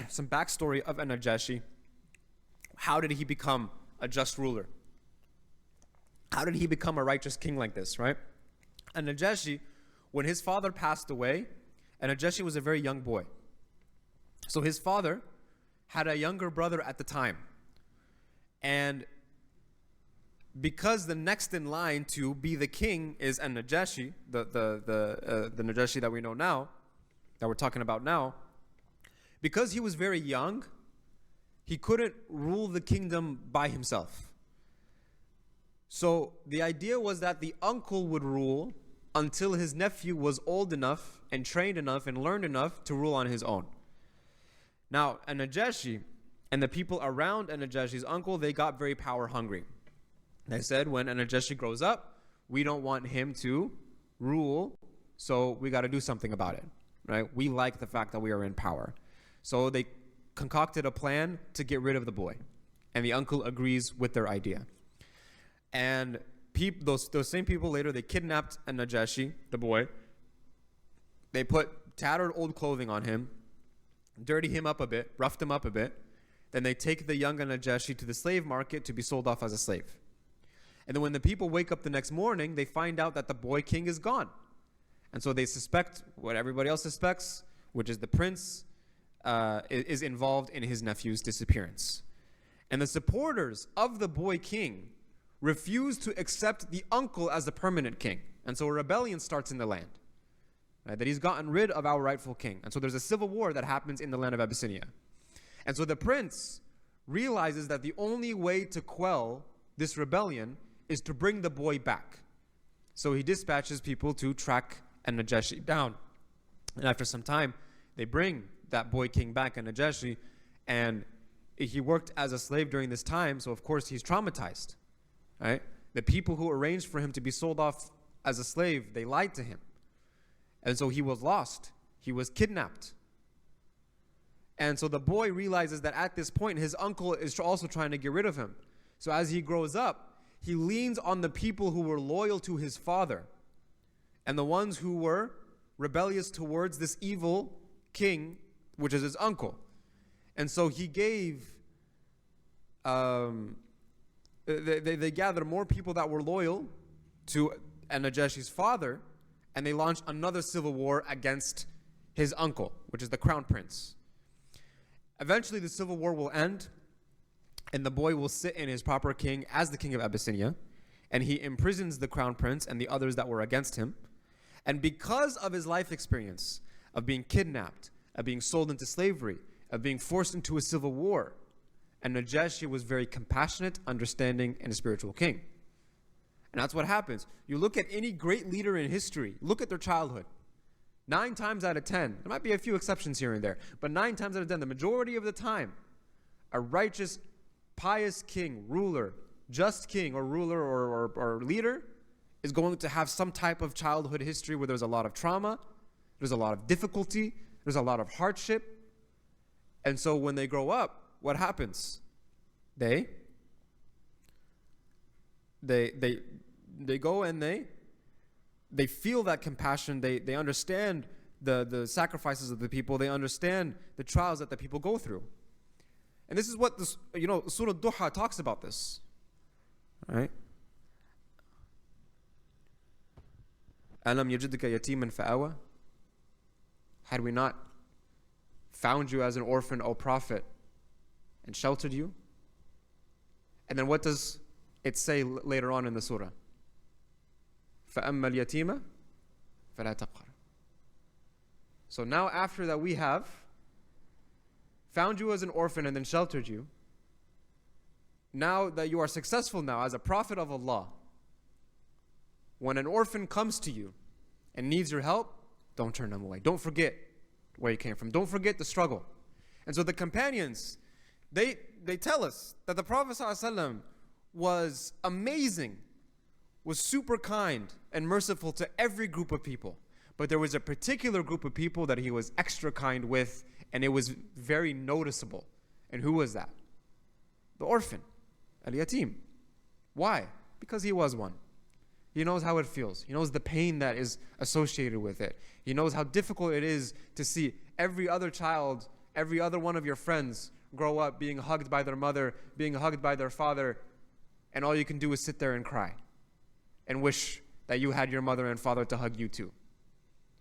some backstory of Najashi. How did he become a just ruler? How did he become a righteous king like this, right? And Najashi, when his father passed away, and Najashi was a very young boy. So his father had a younger brother at the time. And because the next in line to be the king is Najashi, the Najashi that we know now, that we're talking about now, because he was very young, he couldn't rule the kingdom by himself. So the idea was that the uncle would rule until his nephew was old enough and trained enough and learned enough to rule on his own. Now, Najashi and the people around Najashi's uncle, they got very power hungry. They said, when Najashi grows up, we don't want him to rule, so we got to do something about it, right? We like the fact that we are in power. So they concocted a plan to get rid of the boy. And the uncle agrees with their idea. And those same people later, they kidnapped Najashi, the boy. They put tattered old clothing on him, dirty him up a bit, roughed him up a bit. Then they take the young Najashi to the slave market to be sold off as a slave. And then when the people wake up the next morning, they find out that the boy king is gone. And so they suspect what everybody else suspects, which is the prince is involved in his nephew's disappearance. And the supporters of the boy king refuse to accept the uncle as the permanent king. And so a rebellion starts in the land. Right, that he's gotten rid of our rightful king. And so there's a civil war that happens in the land of Abyssinia. And so the prince realizes that the only way to quell this rebellion is to bring the boy back. So he dispatches people to track Najashi down. And after some time, they bring that boy king back, Najashi, and he worked as a slave during this time, so of course he's traumatized. Right? The people who arranged for him to be sold off as a slave, they lied to him. And so he was lost. He was kidnapped. And so the boy realizes that at this point, his uncle is also trying to get rid of him. So as he grows up, he leans on the people who were loyal to his father and the ones who were rebellious towards this evil king, which is his uncle. And so he gave, they gathered more people that were loyal to Najashi's father, and they launched another civil war against his uncle, which is the crown prince. Eventually, the civil war will end, and the boy will sit in his proper king as the king of Abyssinia, and he imprisons the crown prince and the others that were against him. And because of his life experience of being kidnapped, of being sold into slavery, of being forced into a civil war, and Najashi was very compassionate, understanding, and a spiritual king. And that's what happens. You look at any great leader in history, look at their childhood. 9 times out of 10, there might be a few exceptions here and there, but 9 times out of 10, the majority of the time, a righteous, pious king, ruler, just king or ruler or leader is going to have some type of childhood history where there's a lot of trauma, there's a lot of difficulty, there's a lot of hardship. And so when they grow up, what happens? They go and they feel that compassion. They understand the sacrifices of the people. They understand the trials that the people go through. And this is what this, Surah Duha talks about this. Right? Alam yajidka yatiman fa'awa? Had we not found you as an orphan, O Prophet, and sheltered you? And then what does it say later on in the surah? فَأَمَّا الْيَتِيمَ فَلَا تَقْهَرْ. So now after that we have found you as an orphan and then sheltered you, now that you are successful now as a prophet of Allah, when an orphan comes to you and needs your help, don't turn them away. Don't forget where you came from. Don't forget the struggle. And so the companions, they tell us that the Prophet ﷺ was amazing, was super kind and merciful to every group of people. But there was a particular group of people that he was extra kind with, and it was very noticeable. And who was that? The orphan, al-yatim. Why? Because he was one. He knows how it feels. He knows the pain that is associated with it. He knows how difficult it is to see every other child, every other one of your friends grow up being hugged by their mother, being hugged by their father, and all you can do is sit there and cry and wish that you had your mother and father to hug you too.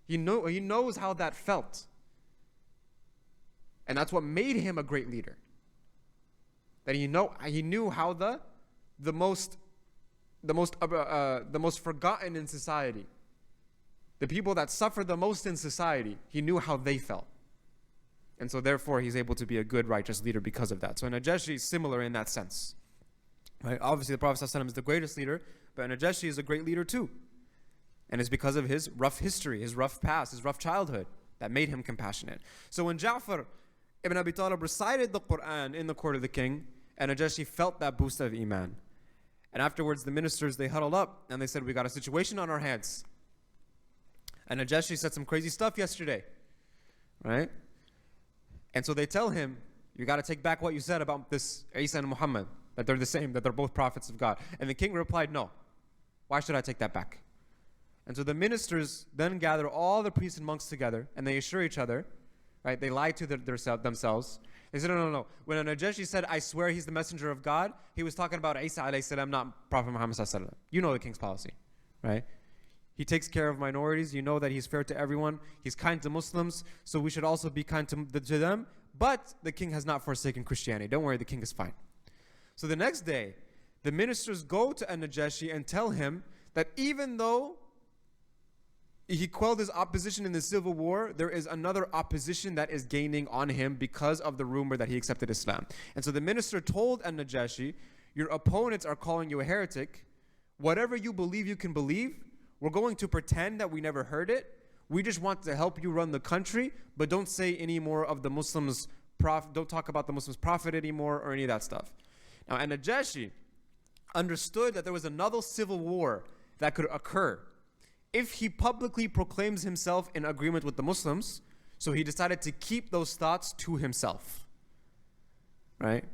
He knows how that felt. And that's what made him a great leader. That he knew how the most the most forgotten in society, the people that suffer the most in society, he knew how they felt. And so therefore he's able to be a good, righteous leader because of that. So Najashi is similar in that sense. Right? Obviously the Prophet ﷺ is the greatest leader, but Najashi is a great leader too. And it's because of his rough history, his rough past, his rough childhood that made him compassionate. So when Ja'far ibn Abi Talib recited the Quran in the court of the king, and Najashi felt that boost of iman. And afterwards the ministers, they huddled up and they said, we got a situation on our hands. And Najashi said some crazy stuff yesterday, right? And so they tell him, you got to take back what you said about this Isa and Muhammad, that they're the same, that they're both prophets of God. And the king replied, no. Why should I take that back? And so the ministers then gather all the priests and monks together and they assure each other, right? They lie to themselves. They said, no. When Najashi said, I swear he's the messenger of God, he was talking about Isa alayhi salam, not Prophet Muhammad sallallahu alaihi wasallam. You know the king's policy, right? He takes care of minorities. You know that he's fair to everyone. He's kind to Muslims, so we should also be kind to them. But the king has not forsaken Christianity. Don't worry, the king is fine. So the next day, the ministers go to Najashi and tell him that even though he quelled his opposition in the civil war, there is another opposition that is gaining on him because of the rumor that he accepted Islam. And so the minister told Najashi, your opponents are calling you a heretic. Whatever you believe, you can believe. We're going to pretend that we never heard it. We just want to help you run the country, but don't say any more of the Muslims' prophet. Don't talk about the Muslims' prophet anymore or any of that stuff. Now, Najashi understood that there was another civil war that could occur if he publicly proclaims himself in agreement with the Muslims. So he decided to keep those thoughts to himself, right?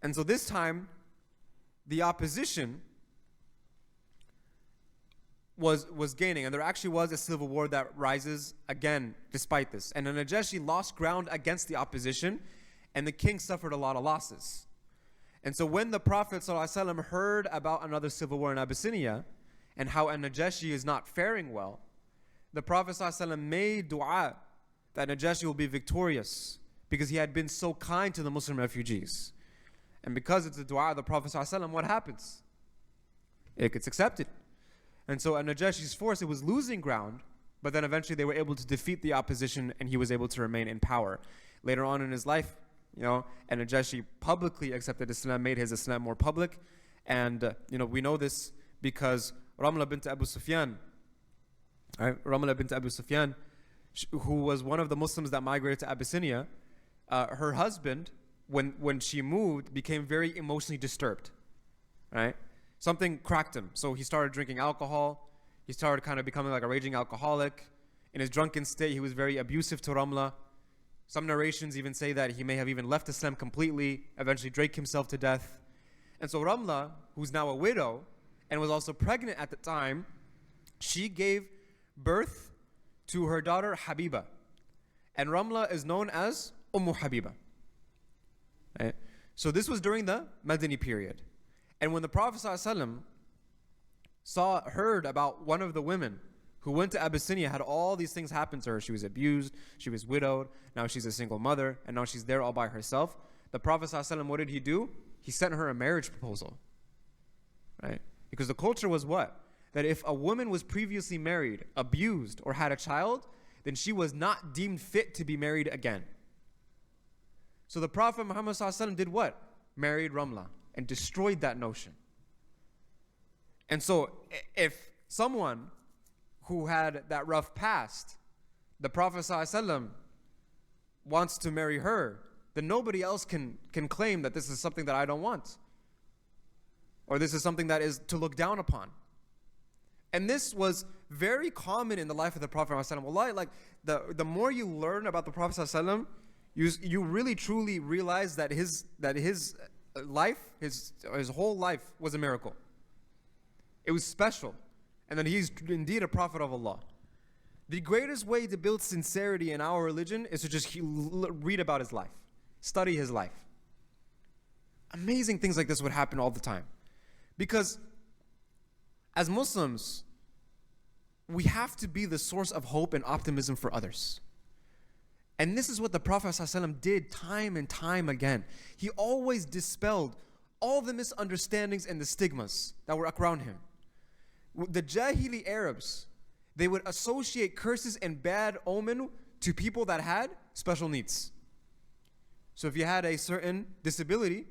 And so this time, the opposition was gaining, and there actually was a civil war that rises again despite this. And Najashi lost ground against the opposition, and the king suffered a lot of losses. And so when the Prophet ﷺ heard about another civil war in Abyssinia and how Najashi is not faring well, the Prophet ﷺ made dua that Najashi will be victorious because he had been so kind to the Muslim refugees. And because it's a dua of the Prophet ﷺ, what happens? It gets accepted. And so Najashi's force, it was losing ground, but then eventually they were able to defeat the opposition and he was able to remain in power. Later on in his life, and Najashi publicly accepted Islam, made his Islam more public. And, we know this because Ramla bint Abu Sufyan, right? Ramla bint Abu Sufyan, who was one of the Muslims that migrated to Abyssinia, her husband, when she moved, became very emotionally disturbed, right? Something cracked him. So he started drinking alcohol. He started kind of becoming like a raging alcoholic. In his drunken state, he was very abusive to Ramla. Some narrations even say that he may have even left Islam completely, eventually drank himself to death. And so Ramla, who's now a widow and was also pregnant at the time, she gave birth to her daughter Habiba. And Ramla is known as Habiba. Right? So this was during the Madani period. And when the Prophet ﷺ heard about one of the women who went to Abyssinia, had all these things happen to her. She was abused, she was widowed, now she's a single mother, and now she's there all by herself. The Prophet ﷺ, what did he do? He sent her a marriage proposal, right? Because the culture was what? That if a woman was previously married, abused, or had a child, then she was not deemed fit to be married again. So the Prophet Muhammad ﷺ did what? Married Ramla and destroyed that notion. And so if someone who had that rough past, the Prophet ﷺ wants to marry her, then nobody else can claim that this is something that I don't want, or this is something that is to look down upon. And this was very common in the life of the Prophet ﷺ. Wallahi, like the more you learn about the Prophet ﷺ, you really truly realize that his life, his whole life was a miracle. It was special. And that he's indeed a prophet of Allah. The greatest way to build sincerity in our religion is to just read about his life, study his life. Amazing things like this would happen all the time. Because as Muslims, we have to be the source of hope and optimism for others. And this is what the Prophet ﷺ did time and time again. He always dispelled all the misunderstandings and the stigmas that were around him. The Jahili Arabs, they would associate curses and bad omen to people that had special needs. So if you had a certain disability,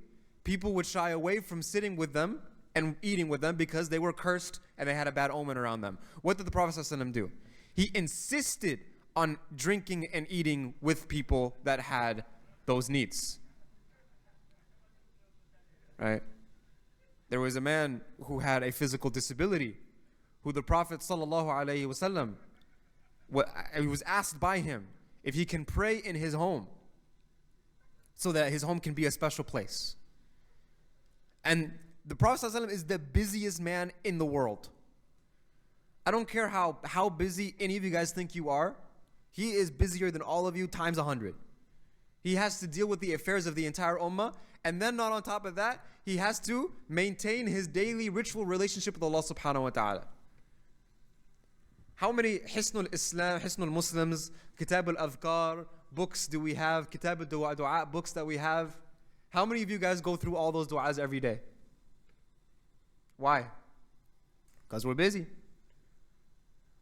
people would shy away from sitting with them and eating with them because they were cursed and they had a bad omen around them. What did the Prophet ﷺ do? He insisted on drinking and eating with people that had those needs. Right? There was a man who had a physical disability, who the Prophet ﷺ, he was asked by him if he can pray in his home so that his home can be a special place. And the Prophet ﷺ is the busiest man in the world. I don't care how busy any of you guys think you are. He is busier than all of you times 100. He has to deal with the affairs of the entire ummah. And then not on top of that, he has to maintain his daily ritual relationship with Allah subhanahu wa ta'ala. How many Hisnul Islam, Hisnul Muslims, Kitab al-Adhkar books do we have? Kitab al-Dua books that we have? How many of you guys go through all those du'as every day? Why? Because we're busy.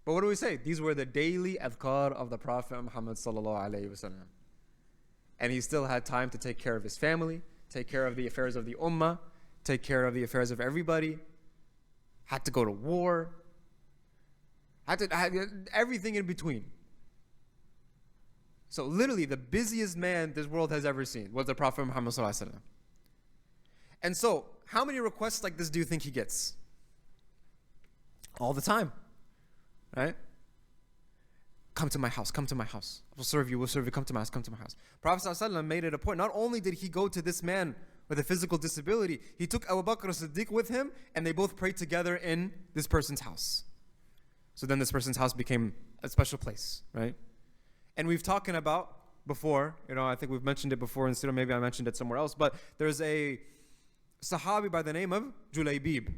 But what do we say? These were the daily adhkar of the Prophet Muhammad sallallahu alayhi wasallam. And he still had time to take care of his family, take care of the affairs of the ummah, take care of the affairs of everybody. Had to go to war. Had everything in between. So literally the busiest man this world has ever seen was the Prophet Muhammad sallallahu alaihi wasallam. And so, how many requests like this do you think he gets? All the time. Right? Come to my house, come to my house. We'll serve you, come to my house, come to my house. Prophet sallallahu alaihi wasallam made it a point. Not only did he go to this man with a physical disability, he took Abu Bakr as-Siddiq with him and they both prayed together in this person's house. So then this person's house became a special place, right? And we've talking about before, I think we've mentioned it before in Seerah, maybe I mentioned it somewhere else, but there's a Sahabi by the name of Julaybib.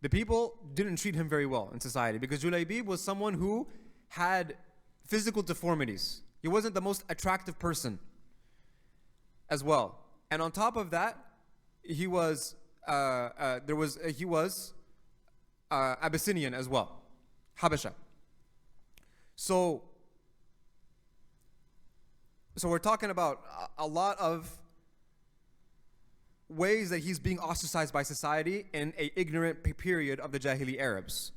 The people didn't treat him very well in society because Julaybib was someone who had physical deformities. He wasn't the most attractive person as well. And on top of that, he was Abyssinian as well, Habasha. So we're talking about a lot of ways that he's being ostracized by society in an ignorant period of the Jahili Arabs.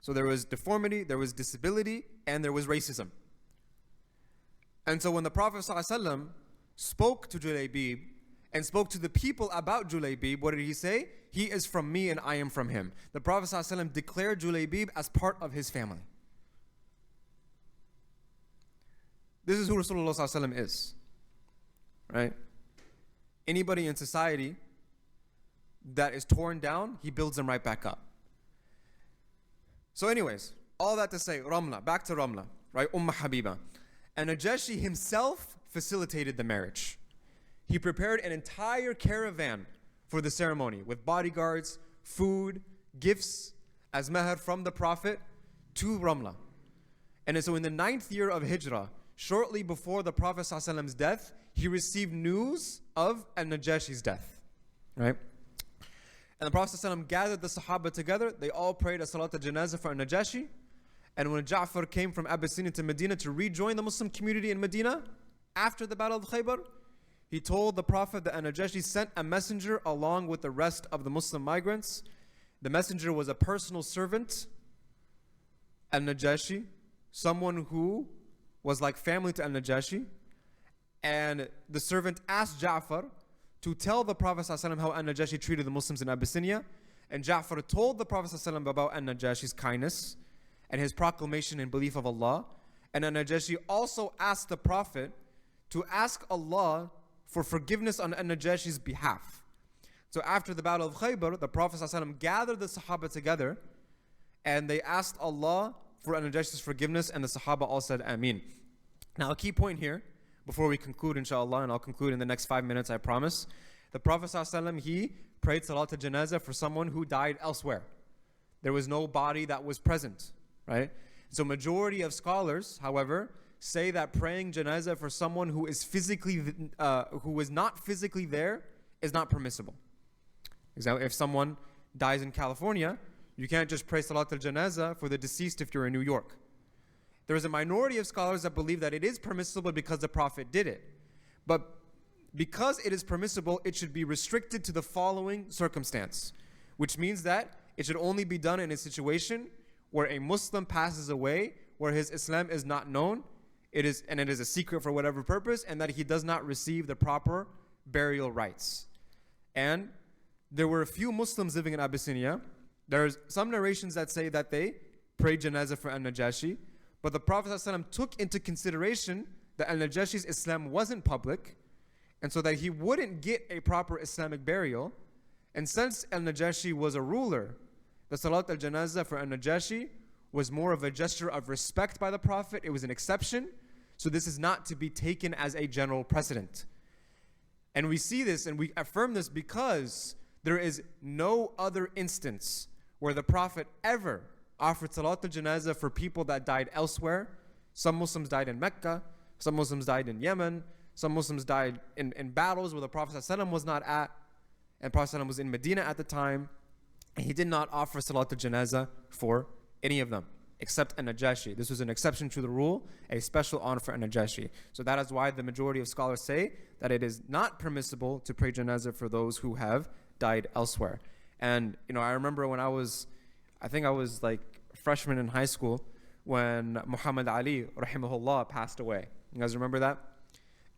So there was deformity, there was disability, and there was racism. And so when the Prophet ﷺ spoke to Julaybib and spoke to the people about Julaybib, what did he say? He is from me and I am from him. The Prophet ﷺ declared Julaybib as part of his family. This is who Rasulullah ﷺ is, right? Anybody in society that is torn down, he builds them right back up. So anyways, all that to say, Ramla, back to Ramla, right? Habiba. And Najashi himself facilitated the marriage. He prepared an entire caravan for the ceremony with bodyguards, food, gifts as mahar from the Prophet to Ramla. And so in the 9th year of Hijrah, shortly before the Prophet ﷺ's death, he received news of Al-Najashi's death, right? And the Prophet ﷺ gathered the Sahaba together. They all prayed a Salat al-Janazah for Al-Najashi. And when Ja'far came from Abyssinia to Medina to rejoin the Muslim community in Medina, after the Battle of Khaybar, he told the Prophet that Al-Najashi sent a messenger along with the rest of the Muslim migrants. The messenger was a personal servant, Al-Najashi, someone who was like family to Al-Najashi. And the servant asked Ja'far to tell the Prophet ﷺ how Al-Najashi treated the Muslims in Abyssinia. And Ja'far told the Prophet ﷺ about Al-Najashi's kindness and his proclamation and belief of Allah. And Al-Najashi also asked the Prophet to ask Allah for forgiveness on Al-Najashi's behalf. So after the Battle of Khaybar, the Prophet ﷺ gathered the Sahaba together and they asked Allah for Al-Najashi's forgiveness, and the Sahaba all said Ameen. Now a key point here, before we conclude inshallah, and I'll conclude in the next 5 minutes, I promise. The Prophet ﷺ, he prayed Salat al-Janazah for someone who died elsewhere. There was no body that was present, right? So majority of scholars, however, say that praying Janazah for someone who is not physically there is not permissible. Example, if someone dies in California, you can't just pray Salat al-Janazah for the deceased if you're in New York. There is a minority of scholars that believe that it is permissible because the Prophet did it. But because it is permissible, it should be restricted to the following circumstance, which means that it should only be done in a situation where a Muslim passes away, where his Islam is not known, it is a secret for whatever purpose, and that he does not receive the proper burial rites. And there were a few Muslims living in Abyssinia. There's some narrations that say that they prayed janazah for Al-Najashi, but the Prophet ﷺ took into consideration that Al-Najashi's Islam wasn't public, and so that he wouldn't get a proper Islamic burial. And since Al-Najashi was a ruler, the Salat al-Janazah for Al-Najashi was more of a gesture of respect by the Prophet. It was an exception. So this is not to be taken as a general precedent. And we see this and we affirm this because there is no other instance where the Prophet ever offered Salat al-Janazah for people that died elsewhere. Some Muslims died in Mecca. Some Muslims died in Yemen. Some Muslims died in battles where the Prophet ﷺ was not at. And Prophet ﷺ was in Medina at the time. And he did not offer Salat al-Janazah for any of them, except An-Najashi. This was an exception to the rule, a special honor for An-Najashi. So that is why the majority of scholars say that it is not permissible to pray Janazah for those who have died elsewhere. And, I remember when I think I was like a freshman in high school when Muhammed Ali, rahimahullah, passed away. You guys remember that?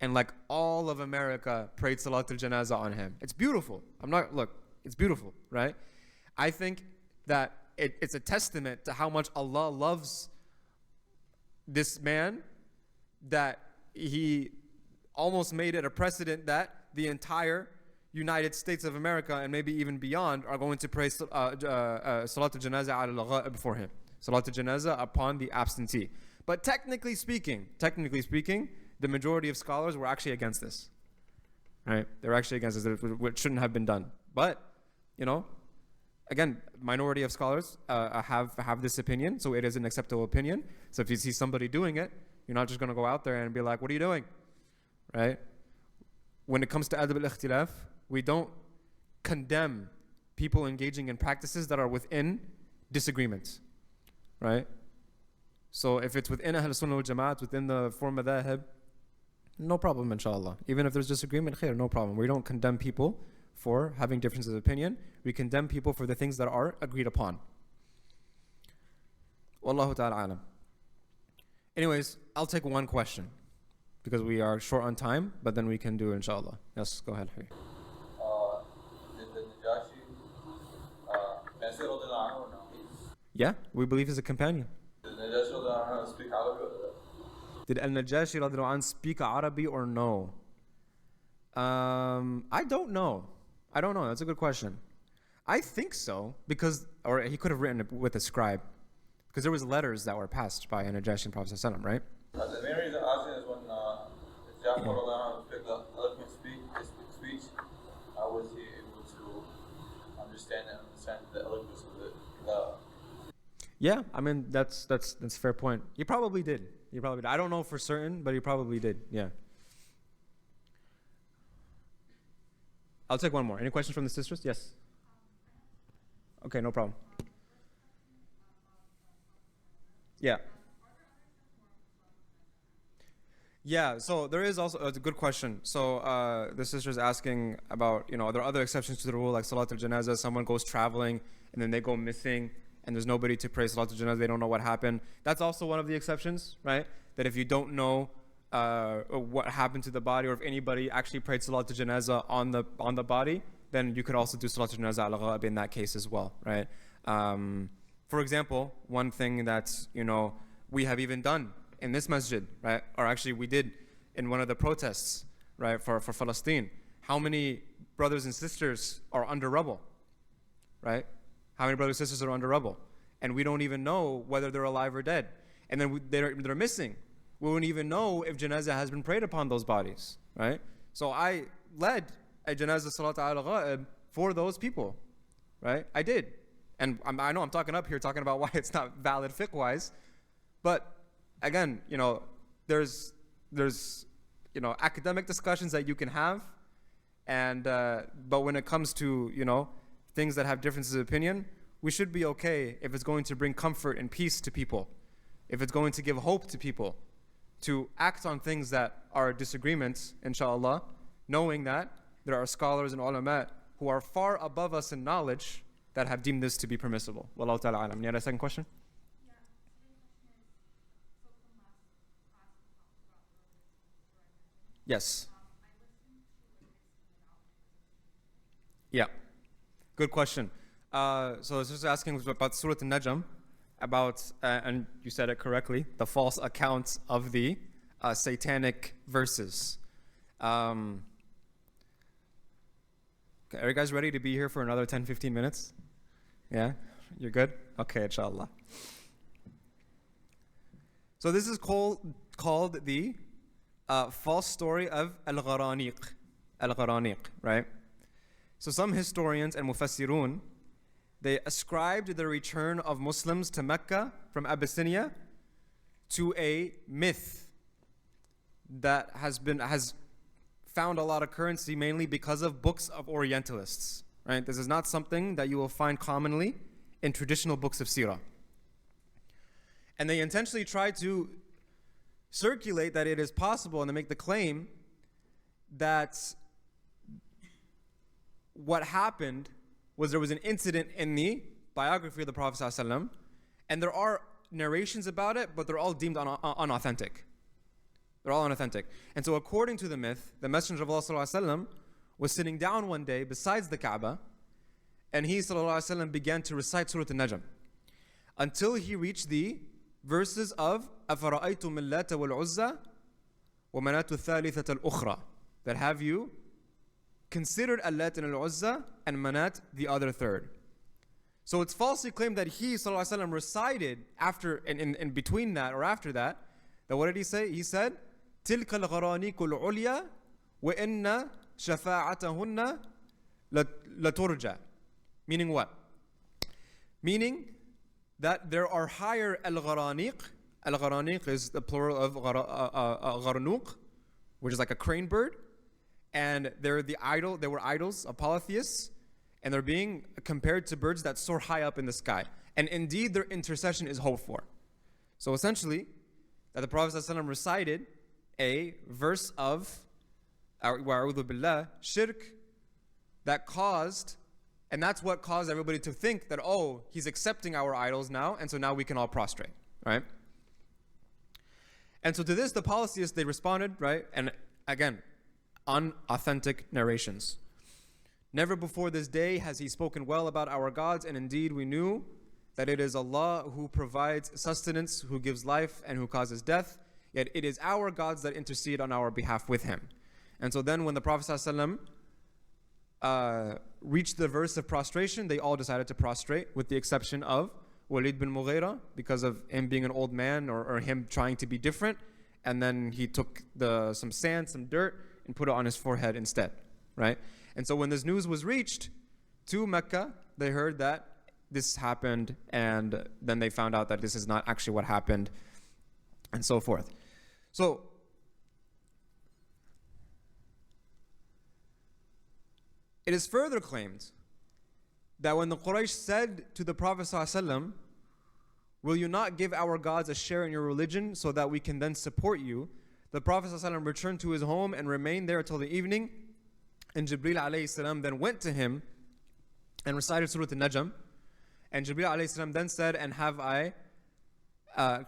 And like all of America prayed Salat al-Janazah on him. It's beautiful. It's beautiful, right? I think that it's a testament to how much Allah loves this man, that he almost made it a precedent that the entire United States of America and maybe even beyond are going to pray Salat al-Janazah al-Ghaib for him. Salat al-Janazah upon the absentee. But technically speaking, the majority of scholars were actually against this. Right? They were actually against this, which shouldn't have been done. But, again, minority of scholars have this opinion, so it is an acceptable opinion. So if you see somebody doing it, you're not just going to go out there and be like, what are you doing? Right? When it comes to adab al-ikhtilaf, we don't condemn people engaging in practices that are within disagreements. Right? So if it's within Ahl Sunnah wal Jama'at, within the four madhahib, no problem, inshallah. Even if there's disagreement, khair, no problem. We don't condemn people for having differences of opinion. We condemn people for the things that are agreed upon. Wallahu ta'ala alam. Anyways, I'll take one question because we are short on time, but then we can do inshallah. Yes, go ahead. Did the Najashi Nasir or no? Yeah, we believe he's a companion. Did Najashi speak Arabic? Did Al-Najashi radiallahu anhu speak Arabic or no? I don't know. That's a good question. I think so, or he could have written it with a scribe, because there was letters that were passed by Najashi and Prophet ﷺ, right? The main reason I asked is when Ja'far picked up eloquent speech, how was he able to understand the eloquence of it? Yeah, I mean that's a fair point. He probably did. I don't know for certain, but he probably did. Yeah. I'll take one more. Any questions from the sisters? Yes. Okay, no problem. Yeah. Yeah, so there is also, it's a good question. So the sister's asking about, are there other exceptions to the rule, like Salat al-Janazah, someone goes traveling and then they go missing and there's nobody to pray Salat al-Janazah, they don't know what happened. That's also one of the exceptions, right? That if you don't know what happened to the body, or if anybody actually prayed Salat al-Janazah on the body, then you could also do Salat al-Janazah al-Ghaib in that case as well, right? For example, one thing that, we have even done in this masjid, right? Or actually we did in one of the protests, right, for Palestine. How many brothers and sisters are under rubble, right? How many brothers and sisters are under rubble? And we don't even know whether they're alive or dead. And then they're missing. We won't even know if janazah has been prayed upon those bodies, right? So I led a janazah salat al-ghaib for those people, right? I did. And I know I'm talking about why it's not valid fiqh-wise. But again, there's academic discussions that you can have, And but when it comes to, things that have differences of opinion, we should be okay if it's going to bring comfort and peace to people, if it's going to give hope to people, to act on things that are disagreements, inshallah, knowing that there are scholars and ulama who are far above us in knowledge that have deemed this to be permissible. Wallahu ta'ala alam. You had a second question? Yes. Yeah. Good question. So this is asking about Surah An-Najm, about, and you said it correctly, the false accounts of the satanic verses. Okay, are you guys ready to be here for another 10, 15 minutes? Yeah? You're good? Okay, inshallah. So this is called the false story of Al-Gharaniq. Al-Gharaniq, right? So some historians and mufassirun, they ascribed the return of Muslims to Mecca from Abyssinia to a myth that has found a lot of currency mainly because of books of Orientalists. Right? This is not something that you will find commonly in traditional books of Seerah. And they intentionally try to circulate that it is possible, and they make the claim that what happened was there was an incident in the biography of the Prophet ﷺ, and there are narrations about it, but they're all deemed unauthentic. They're all unauthentic. And so according to the myth, the Messenger of Allah ﷺ was sitting down one day besides the Kaaba, and he ﷺ began to recite Surah An-Najm until he reached the verses of أَفَرَأَيْتُمُ اللَّاتَ وَالْعُزَّى وَمَنَاتُ الثَّالِثَةَ الْأُخْرَى, that have you considered Al-Lat and Al-Uzza and Manat the other third. So it's falsely claimed that he ﷺ recited after, in between that or after that, what did he say? He said, تِلْكَ الْغَرَانِيكُ الْعُلْيَا وَإِنَّ شَفَاعَتَهُنَّ لَتُرْجَى. Meaning what? Meaning that there are higher al-gharaniq. Al-gharaniq is the plural of gharnuq, which is like a crane bird. And they were idols of polytheists, and they're being compared to birds that soar high up in the sky. And indeed, their intercession is hoped for. So essentially, that the Prophet ﷺ recited a verse of wa'udhu billah, shirk, that caused, and that's what caused everybody to think that, oh, he's accepting our idols now, and so now we can all prostrate, right? And so to this, the polytheists, they responded, right? And again, unauthentic narrations. Never before this day has he spoken well about our gods, and indeed we knew that it is Allah who provides sustenance, who gives life, and who causes death, yet it is our gods that intercede on our behalf with him. And so then when the Prophet ﷺ reached the verse of prostration, they all decided to prostrate, with the exception of Walid bin Mughira, because of him being an old man or him trying to be different, and then he took some sand, some dirt, and put it on his forehead instead, right? And so when this news was reached to Mecca, they heard that this happened, and then they found out that this is not actually what happened, and so forth. So, it is further claimed that when the Quraysh said to the Prophet ﷺ, will you not give our gods a share in your religion so that we can then support you? The Prophet ﷺ returned to his home and remained there until the evening, and Jibreel alayhi salam then went to him and recited Surah An-Najm. And Jibreel alayhi salam then said, and have I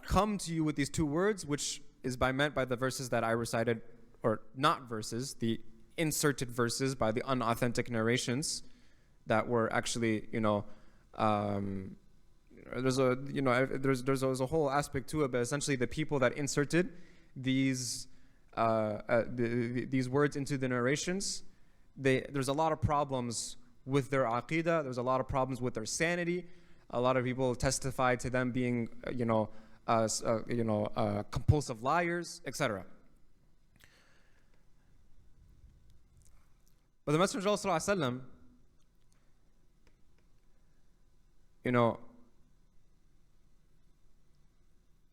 come to you with these two words, which is meant by the verses that I recited, or not verses, the inserted verses by the unauthentic narrations that were actually, there's a whole aspect to it, but essentially the people that inserted these words into the narrations, there's a lot of problems with their aqidah. There's a lot of problems with their sanity. A lot of people testify to them being, compulsive liars, etc. But the Messenger of Allah ﷺ,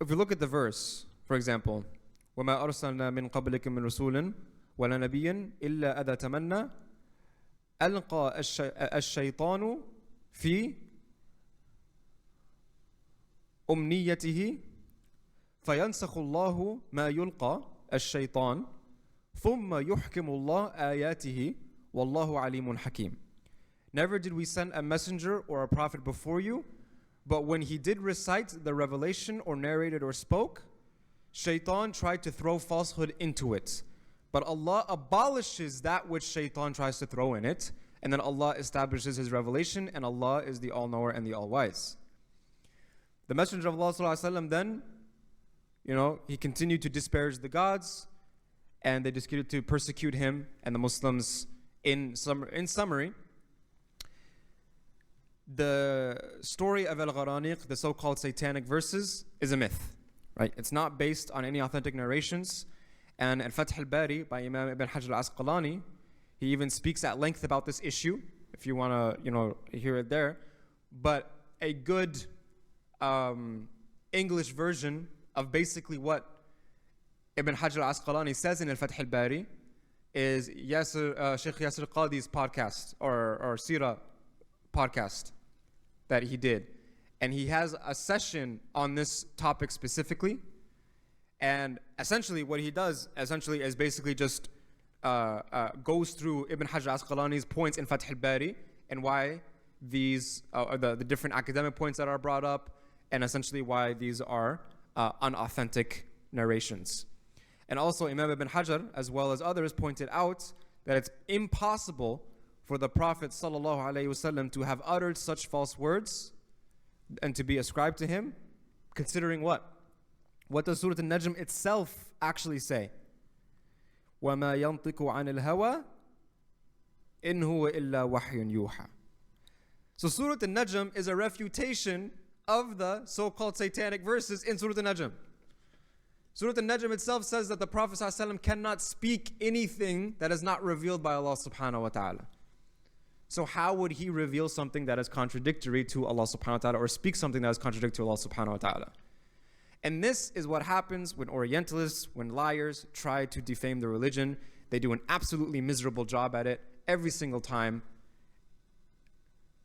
if we look at the verse, for example, وَمَا أَرْسَلْنَا مِن قَبْلِكَ مِن رَسُولٍ وَلَا نَبِيٍّ إِلَّا أَذَا تَمَنَّى ألقى الشيطان في أمنيته فينسخ الله ما يلقى الشيطان ثم يحكم الله آياته والله عليم حكيم. Never did we send a messenger or a prophet before you, but when he did recite the revelation or narrated or spoke, Shaitan tried to throw falsehood into it. But Allah abolishes that which Shaitan tries to throw in it, and then Allah establishes His revelation, and Allah is the All-Knower and the All-Wise. The Messenger of Allah ﷺ then, he continued to disparage the gods, and they continued to persecute him and the Muslims. In summary, the story of Al-Gharaniq, the so-called satanic verses, is a myth, right? It's not based on any authentic narrations. And Al-Fath al-Bari by Imam Ibn Hajar al-Asqalani, he even speaks at length about this issue, if you want to, hear it there. But a good English version of basically what Ibn Hajar al-Asqalani says in Al-Fath al-Bari is Sheikh Yasir Qadi's podcast or Seerah podcast that he did. And he has a session on this topic specifically. And essentially what he does is basically just goes through Ibn Hajar al-Asqalani's points in Fath al-Bari and why these are the different academic points that are brought up, and essentially why these are unauthentic narrations. And also Imam Ibn Hajar, as well as others, pointed out that it's impossible for the Prophet ﷺ to have uttered such false words and to be ascribed to him, considering what? What does Surah An-Najm itself actually say? وَمَا يَنطِقُ عَنِ الْهَوَى إِنْ هُوَ إِلَّا وَحْيٌ يُوحَى. So Surah An-Najm is a refutation of the so-called satanic verses in Surah An-Najm. Surah An-Najm itself says that the Prophet ﷺ cannot speak anything that is not revealed by Allah subhanahu wa ta'ala. So how would he reveal something that is contradictory to Allah subhanahu wa ta'ala, or speak something that is contradictory to Allah subhanahu wa ta'ala? And this is what happens when Orientalists, when liars try to defame the religion. They do an absolutely miserable job at it every single time.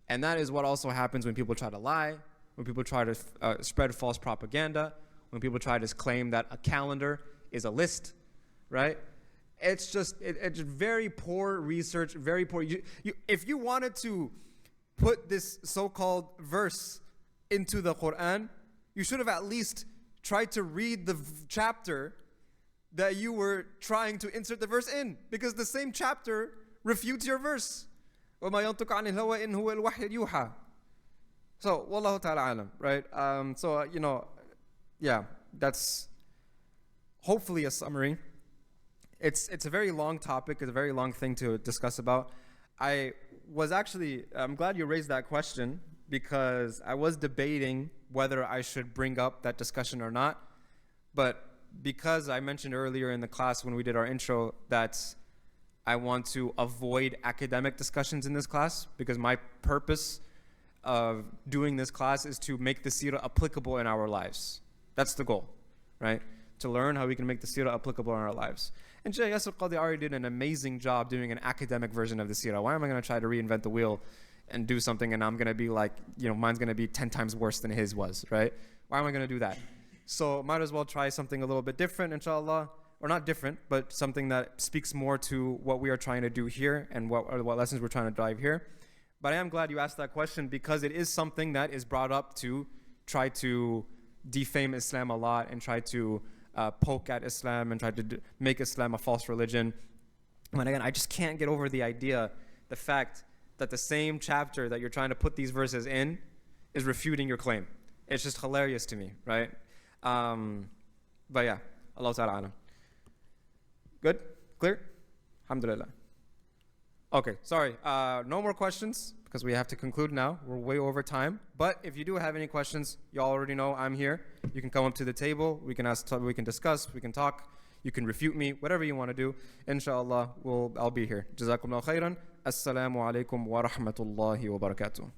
And that is what also happens when people try to lie, when people try to spread false propaganda, when people try to claim that a calendar is a list, right? It's just very poor research, very poor. If you wanted to put this so-called verse into the Quran, you should have at least tried to read the chapter that you were trying to insert the verse in, because the same chapter refutes your verse. وَمَا يَنطِقُ عَنِ الْهَوَى إِنْ هُوَ الْوَحْيُ يُوحَى. So, Wallahu ta'ala alam, right? That's hopefully a summary. It's a very long topic, it's a very long thing to discuss about. I'm glad you raised that question, because I was debating whether I should bring up that discussion or not. But because I mentioned earlier in the class when we did our intro that I want to avoid academic discussions in this class, because my purpose of doing this class is to make the seerah applicable in our lives. That's the goal, right? To learn how we can make the seerah applicable in our lives. And Shaykh Yasir Qadi already did an amazing job doing an academic version of the seerah. Why am I going to try to reinvent the wheel and do something and I'm going to be like, mine's going to be 10 times worse than his was, right? Why am I going to do that? So might as well try something a little bit different, inshallah. Or not different, but something that speaks more to what we are trying to do here and what lessons we're trying to drive here. But I am glad you asked that question, because it is something that is brought up to try to defame Islam a lot and try to poke at Islam and try to make Islam a false religion. And again, I just can't get over the fact that the same chapter that you're trying to put these verses in is refuting your claim. It's just hilarious to me, right? But yeah, Allah Ta'ala alam. Good? Clear? Alhamdulillah. Okay, sorry. No more questions, because we have to conclude now. We're way over time. But if you do have any questions, you already know I'm here. You can come up to the table. We can discuss. We can talk. You can refute me. Whatever you want to do. Inshallah, I'll be here. Jazakumullah khairan. Assalamu alaikum wa rahmatullahi wa barakatuh.